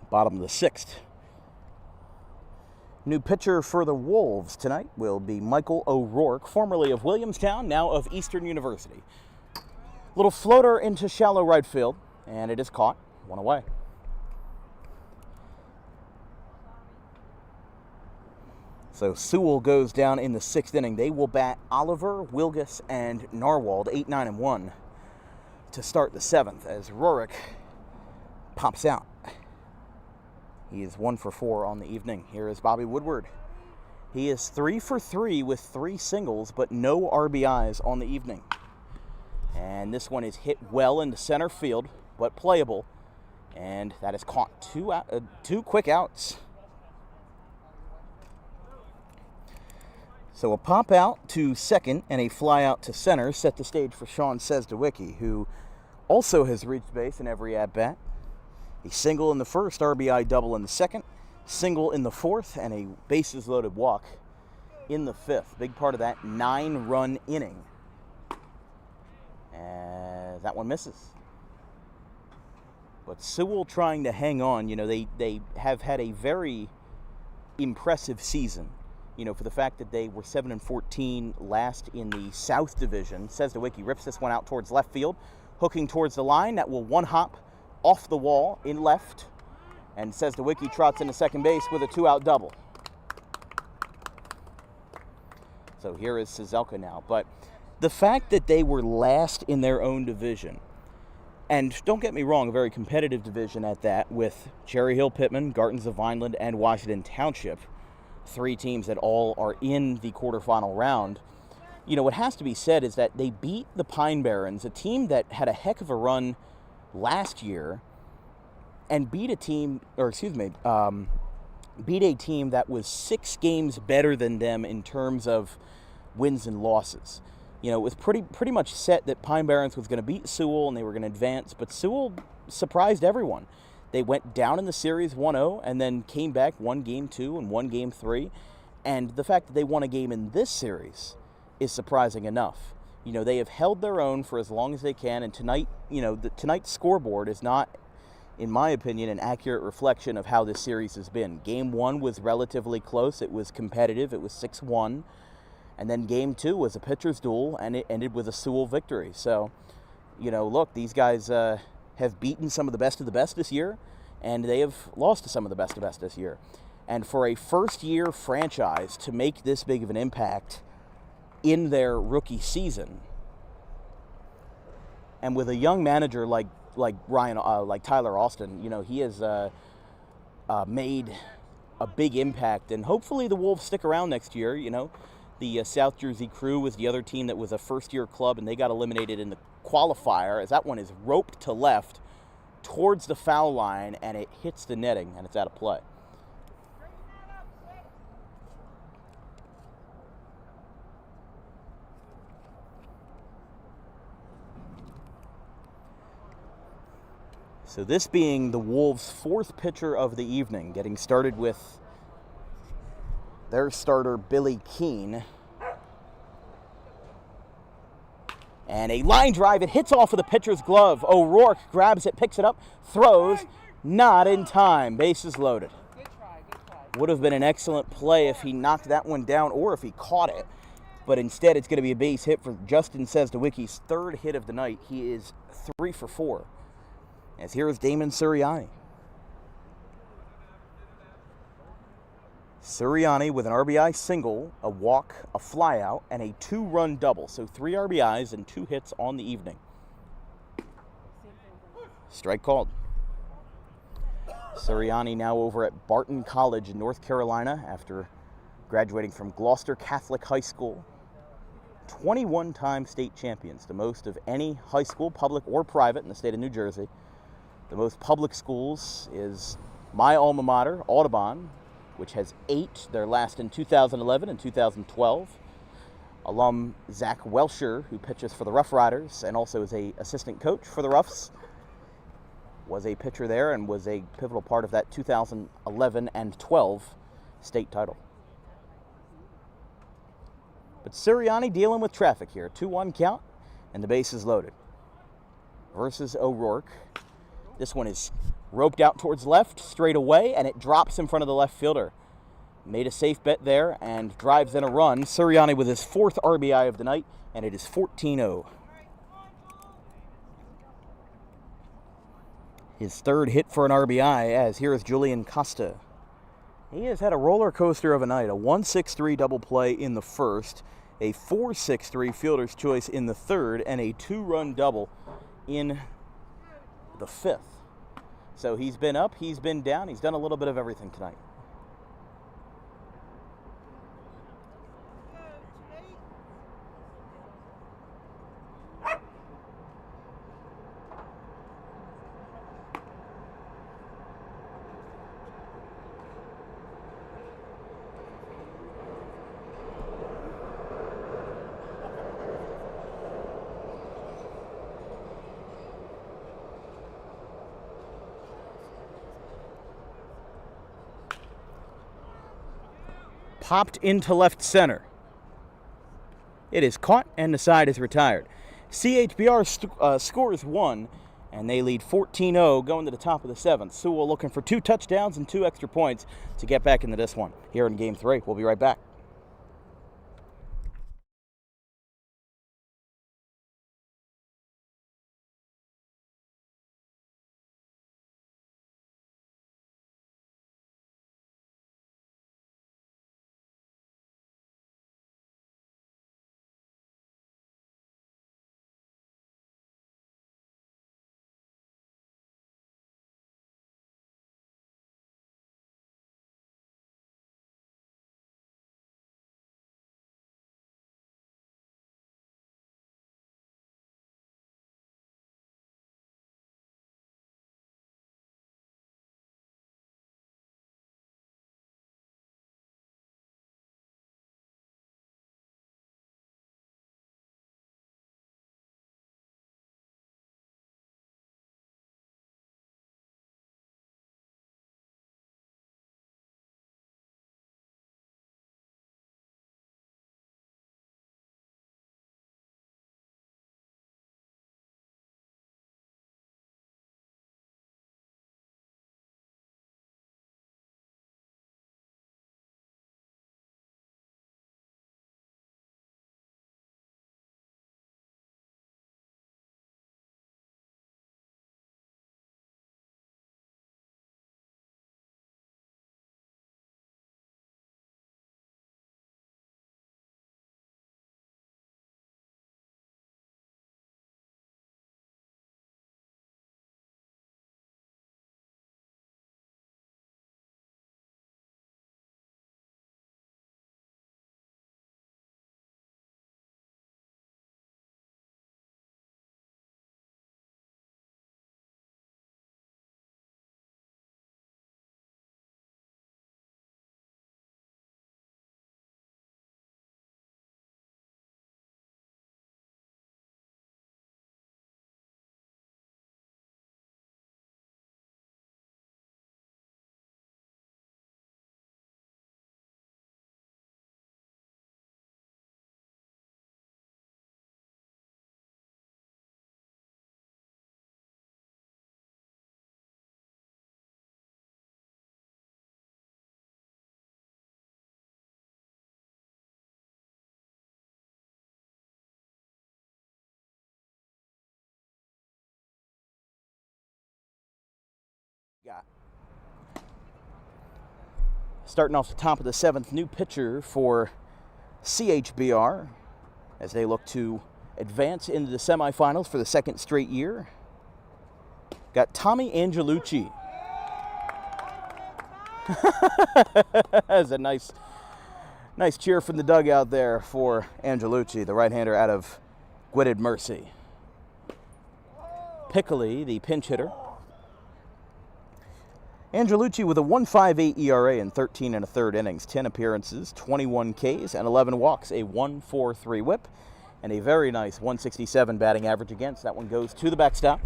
Bottom of the 6th. New pitcher for the Wolves tonight will be Michael O'Rourke, formerly of Williamstown, now of Eastern University. Little floater into shallow right field, and it is caught. 1 away. So Sewell goes down in the 6th inning. They will bat Oliver, Wilgus, and Narwhal, 8, 9, and 1, to start the 7th as Rourke pops out. He is 1 for 4 on the evening. Here is Bobby Woodward. He is 3 for 3 with 3 singles, but no RBIs on the evening. And this one is hit well into center field, but playable. And that is caught. Two quick outs. So a pop out to second and a fly out to center set the stage for Sean Sesdewicki, who also has reached base in every at-bat. A single in the first, RBI double in the second, single in the fourth, and a bases-loaded walk in the 5th. Big part of that 9-run inning. And that one misses. But Sewell trying to hang on. You know, they have had a very impressive season. You know, for the fact that they were 7-14 last in the South Division. Sesdewicki rips this one out towards left field, hooking towards the line. That will one hop off the wall in left. And Sesdewicki trots into second base with a 2-out double. So here is Cizelka now. But the fact that they were last in their own division, and don't get me wrong, a very competitive division at that, with Cherry Hill, Pittman, Gartons of Vineland, and Washington Township, 3 teams that all are in the quarterfinal round. You know, what has to be said is that they beat the Pine Barrens, a team that had a heck of a run last year, and beat a team that was 6 games better than them in terms of wins and losses. You know, it was pretty much set that Pine Barrens was going to beat Sewell and they were going to advance, but Sewell surprised everyone. They went down in the series 1-0 and then came back, won game 2 and won game 3. And the fact that they won a game in this series is surprising enough. You know, they have held their own for as long as they can, and tonight, you know, tonight's scoreboard is not, in my opinion, an accurate reflection of how this series has been. Game 1 was relatively close. It was competitive. It was 6-1. And then game 2 was a pitcher's duel, and it ended with a Sewell victory. So, you know, look, these guys have beaten some of the best this year, and they have lost to some of the best this year. And for a first-year franchise to make this big of an impact in their rookie season, and with a young manager like Tyler Austin, you know, he has made a big impact, and hopefully the Wolves stick around next year. You know, the South Jersey Crew was the other team that was a first-year club, and they got eliminated in the qualifier, as that one is roped to left towards the foul line, and it hits the netting, and it's out of play. So this being the Wolves' 4th pitcher of the evening, getting started with their starter, Billy Keene. And a line drive, it hits off of the pitcher's glove. O'Rourke grabs it, picks it up, throws, not in time. Bases loaded. Good try. Would have been an excellent play if he knocked that one down or if he caught it. But instead, it's going to be a base hit for Justin Sesdewicki's 3rd hit of the night. He is 3 for 4. As here is Damon Suriani. Suriani with an RBI single, a walk, a flyout, and a 2-run double. So 3 RBIs and 2 hits on the evening. Strike called. Suriani now over at Barton College in North Carolina after graduating from Gloucester Catholic High School. 21-time state champions, the most of any high school, public or private, in the state of New Jersey. The most public schools is my alma mater, Audubon, which has 8, their last in 2011 and 2012. Alum Zach Welsher, who pitches for the Rough Riders and also is an assistant coach for the Roughs, was a pitcher there and was a pivotal part of that 2011 and 12 state title. But Suriani dealing with traffic here. 2-1 count, and the base is loaded. Versus O'Rourke. This one is roped out towards left, straight away, and it drops in front of the left fielder. Made a safe bet there and drives in a run. Suriani with his 4th RBI of the night, and it is 14-0. His 3rd hit for an RBI, as here is Julian Costa. He has had a roller coaster of a night. A 1-6-3 double play in the first, a 4-6-3 fielder's choice in the third, and a 2-run double in the fifth. So he's been up, he's been down, he's done a little bit of everything tonight. Popped into left center. It is caught and the side is retired. CHBR scores 1 and they lead 14-0 going to the top of the 7th. Sewell looking for 2 touchdowns and 2 extra points to get back into this one here in Game 3. We'll be right back. Starting off the top of the 7th, new pitcher for CHBR as they look to advance into the semifinals for the 2nd straight year. Got Tommy Angelucci. That's a nice cheer from the dugout there for Angelucci, the right-hander out of Gwynedd Mercy. Pickley, the pinch hitter. Angelucci with a 1.58 ERA in 13 1/3 innings, 10 appearances, 21 Ks, and 11 walks, a 1.43 whip, and a very nice 167 batting average against. That one goes to the backstop.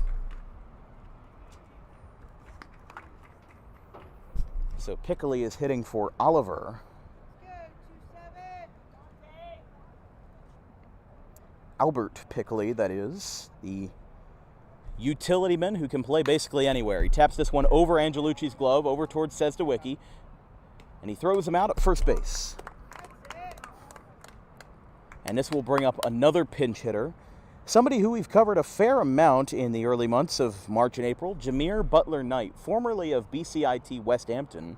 So Pickley is hitting for Oliver. Albert Pickley, that is, the utility man who can play basically anywhere. He taps this one over Angelucci's glove, over towards Sesdewicki, and he throws him out at first base. And this will bring up another pinch hitter, somebody who we've covered a fair amount in the early months of March and April, Jameer Butler Knight, formerly of BCIT West Hampton,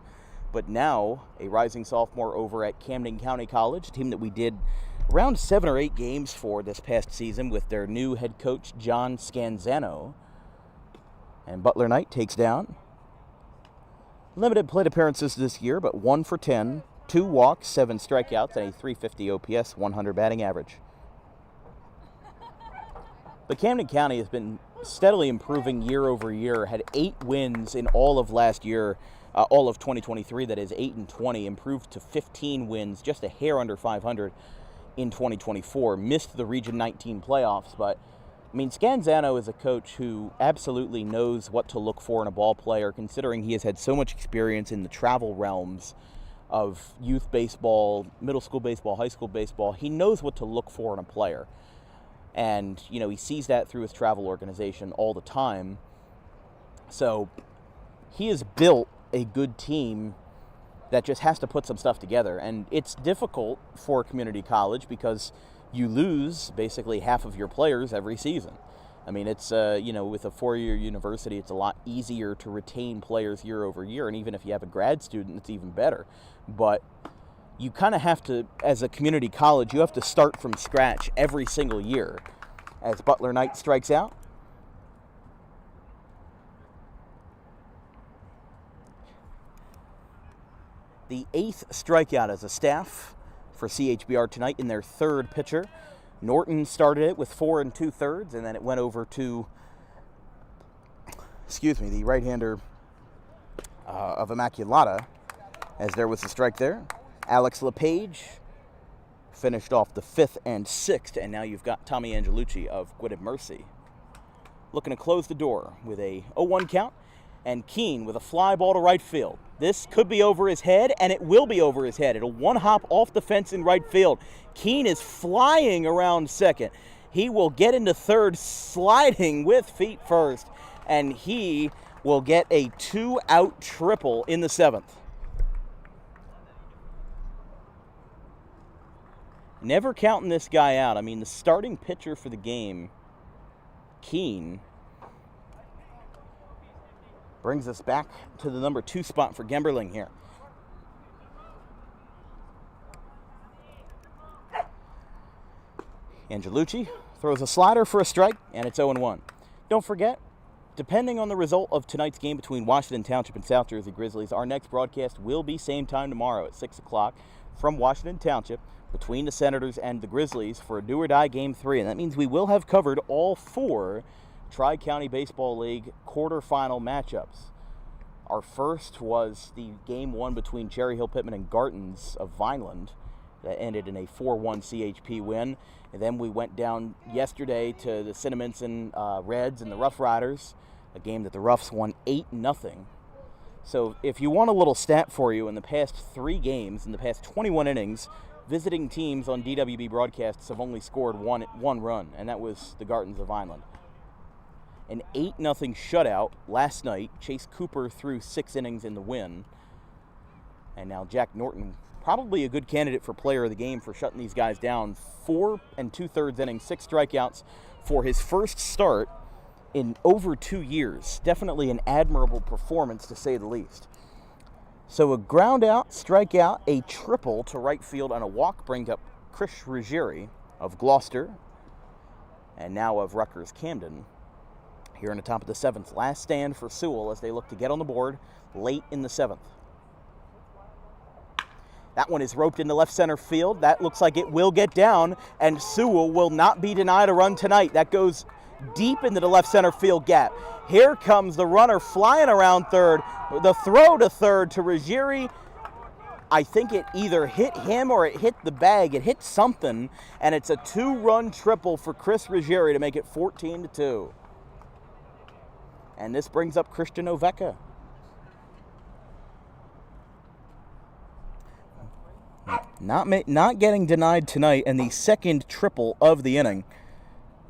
but now a rising sophomore over at Camden County College, a team that we did around 7 or 8 games for this past season with their new head coach, John Scanzano. And Butler Knight takes down. Limited plate appearances this year, but 1 for 10, 2 walks, 7 strikeouts, and a .350 OPS, 100 batting average. But Camden County has been steadily improving year over year, had 8 wins in all of last year, all of 2023, that is 8-20, improved to 15 wins, just a hair under 500 in 2024. Missed the Region 19 playoffs, but I mean, Scanzano is a coach who absolutely knows what to look for in a ball player, considering he has had so much experience in the travel realms of youth baseball, middle school baseball, high school baseball. He knows what to look for in a player. And, you know, he sees that through his travel organization all the time. So he has built a good team that just has to put some stuff together. And it's difficult for a community college because you lose basically half of your players every season. I mean, it's, you know, with a 4-year university, it's a lot easier to retain players year over year. And even if you have a grad student, it's even better. But you kind of have to, as a community college, you have to start from scratch every single year. As Butler Knight strikes out. The 8th strikeout as a staff for CHBR tonight in their 3rd pitcher. Norton started it with 4 2/3, and then it went over to, the right-hander of Immaculata, as there was a strike there. Alex LePage finished off the 5th and 6th, and now you've got Tommy Angelucci of Gwynedd Mercy looking to close the door with a 0-1 count, and Keene with a fly ball to right field. This could be over his head, and it will be over his head. It'll one hop off the fence in right field. Keene is flying around second. He will get into third, sliding with feet first, and he will get a 2-out triple in the 7th. Never counting this guy out. I mean, the starting pitcher for the game, Keene, brings us back to the number 2 spot for Gemberling here. Angelucci throws a slider for a strike, and it's 0-1. Don't forget, depending on the result of tonight's game between Washington Township and South Jersey Grizzlies, our next broadcast will be same time tomorrow at 6 o'clock from Washington Township between the Senators and the Grizzlies for a do-or-die Game 3. And that means we will have covered all 4 Tri-County Baseball League quarterfinal matchups. Our first was the Game 1 between Cherry Hill Pittman and Gartons of Vineland that ended in a 4-1 CHP win. And then we went down yesterday to the Cinnaminson Reds and the Rough Riders, a game that the Roughs won 8-0. So if you want a little stat for you, in the past 3 games, in the past 21 innings, visiting teams on DWB broadcasts have only scored one run, and that was the Gartons of Vineland. An 8-0 shutout last night. Chase Cooper threw 6 innings in the win. And now Jack Norton, probably a good candidate for player of the game for shutting these guys down. 4 2/3 innings, 6 strikeouts for his first start in over 2 years. Definitely an admirable performance, to say the least. So a ground out, strikeout, a triple to right field, and a walk brings up Chris Ruggieri of Gloucester, and now of Rutgers Camden. Here in the top of the 7th. Last stand for Sewell as they look to get on the board late in the 7th. That one is roped into left center field. That looks like it will get down, and Sewell will not be denied a run tonight. That goes deep into the left center field gap. Here comes the runner flying around third. The throw to third to Ruggieri. I think it either hit him or it hit the bag. It hit something, and it's a 2-run triple for Chris Ruggieri to make it 14-2. And this brings up Christian Oveka. Not getting denied tonight, and the second triple of the inning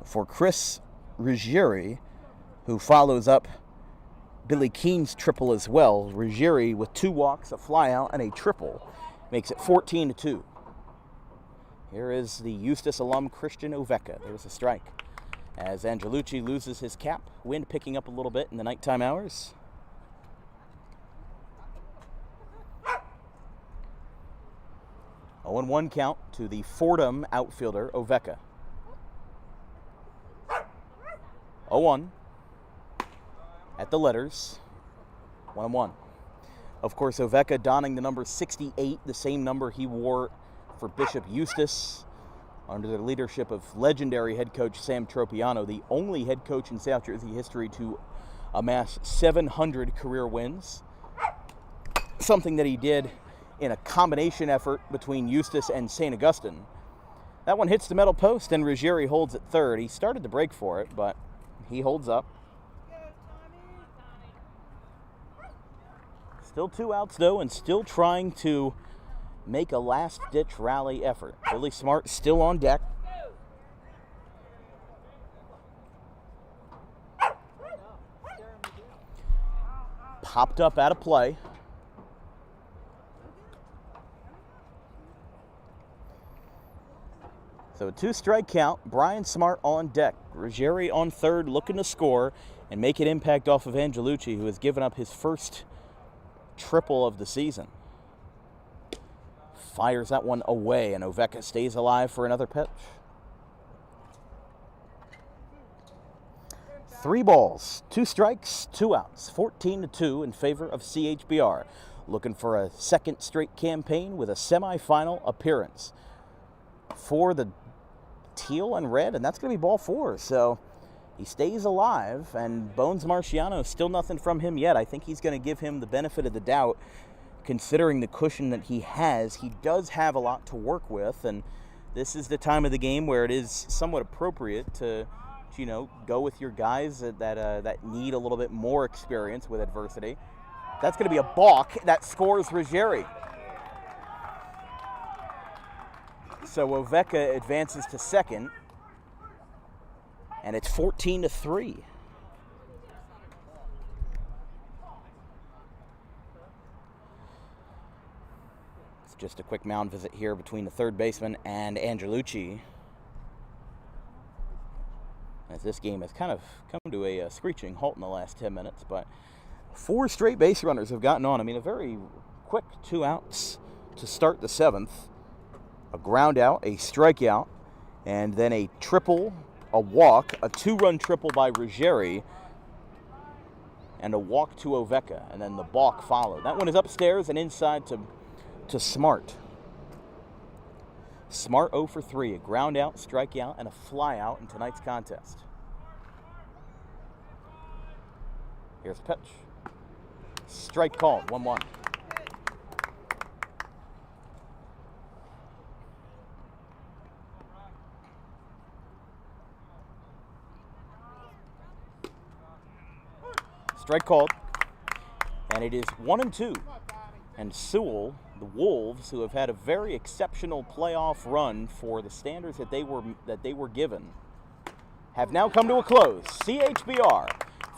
for Chris Ruggieri, who follows up Billy Keene's triple as well. Ruggieri with 2 walks, a flyout, and a triple makes it 14-2. Here is the Eustis alum Christian Oveka. There's a strike. As Angelucci loses his cap, wind picking up a little bit in the nighttime hours. 0-1 count to the Fordham outfielder, Oveka. 0-1 at the letters, 1-1. Of course, Oveka donning the number 68, the same number he wore for Bishop Eustace under the leadership of legendary head coach Sam Tropiano, the only head coach in South Jersey history to amass 700 career wins. Something that he did in a combination effort between Eustace and St. Augustine. That one hits the metal post, and Ruggieri holds at third. He started to break for it, but he holds up. Still 2 outs, though, and still trying to make a last-ditch rally effort. Billy Smart still on deck. Popped up out of play. So a 2-strike count. Brian Smart on deck. Ruggieri on third, looking to score and make an impact off of Angelucci, who has given up his first triple of the season. Fires that one away, and Oveka stays alive for another pitch. 3 balls, 2 strikes, 2 outs, 14-2 in favor of CHBR. Looking for a second straight campaign with a semifinal appearance for the teal and red, and that's going to be ball 4. So he stays alive, and Bones Marciano, still nothing from him yet. I think he's going to give him the benefit of the doubt, considering the cushion that he has. He does have a lot to work with, and this is the time of the game where it is somewhat appropriate to, you know, go with your guys that need a little bit more experience with adversity. That's going to be a balk that scores Ruggieri. So Oveka advances to second, and it's 14-3. It's just a quick mound visit here between the third baseman and Angelucci, as this game has kind of come to a screeching halt in the last 10 minutes. But 4 straight base runners have gotten on. I mean, a very quick 2 outs to start the 7th. A ground out, a strikeout, and then a triple, a walk, a 2-run triple by Ruggieri, and a walk to Oveka, and then the balk followed. That one is upstairs and inside to Smart. Smart 0 for 3, a ground out, strikeout, and a fly out in tonight's contest. Here's the pitch. Strike called, 1-1. Strike called, and it is 1-2. And Sewell, the Wolves, who have had a very exceptional playoff run for the standards that they were given, have now come to a close. CHBR,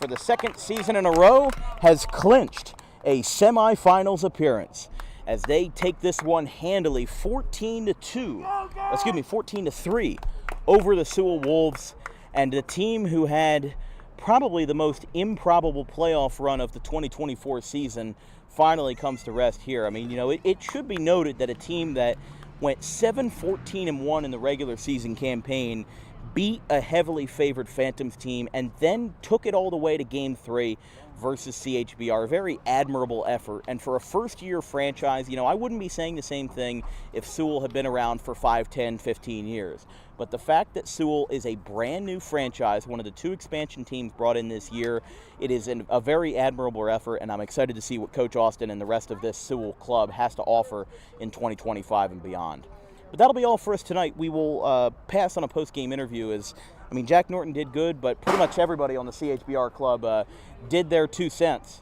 for the second season in a row, has clinched a semifinals appearance as they take this one handily, 14-3 over the Sewell Wolves, and the team who had probably the most improbable playoff run of the 2024 season finally comes to rest here. I mean, you know, it should be noted that a team that went 7-14-1 in the regular season campaign beat a heavily favored Phantoms team and then took it all the way to Game 3 versus CHBR. A very admirable effort. And for a first-year franchise, you know, I wouldn't be saying the same thing if Sewell had been around for 5, 10, 15 years. But the fact that Sewell is a brand new franchise, one of the 2 expansion teams brought in this year, it is a very admirable effort, and I'm excited to see what Coach Austin and the rest of this Sewell club has to offer in 2025 and beyond. But that'll be all for us tonight. We will pass on a post-game interview as, I mean, Jack Norton did good, but pretty much everybody on the CHBR club did their 2 cents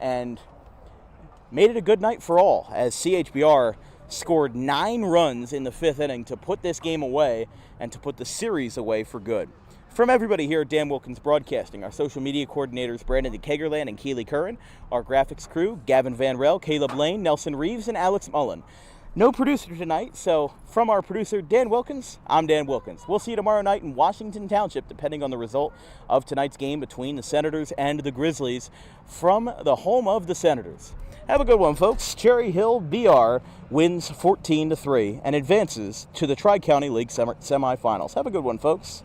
and made it a good night for all, as CHBR scored 9 runs in the 5th inning to put this game away and to put the series away for good. From everybody here at Dan Wilkins Broadcasting, our social media coordinators Brandon DeKagerland and Keely Curran, our graphics crew Gavin Van Rel, Caleb Lane, Nelson Reeves, and Alex Mullen. No producer tonight, so from our producer, Dan Wilkins, I'm Dan Wilkins. We'll see you tomorrow night in Washington Township, depending on the result of tonight's game between the Senators and the Grizzlies from the home of the Senators. Have a good one, folks. Cherry Hill BR wins 14-3 and advances to the Tri-County League semifinals. Have a good one, folks.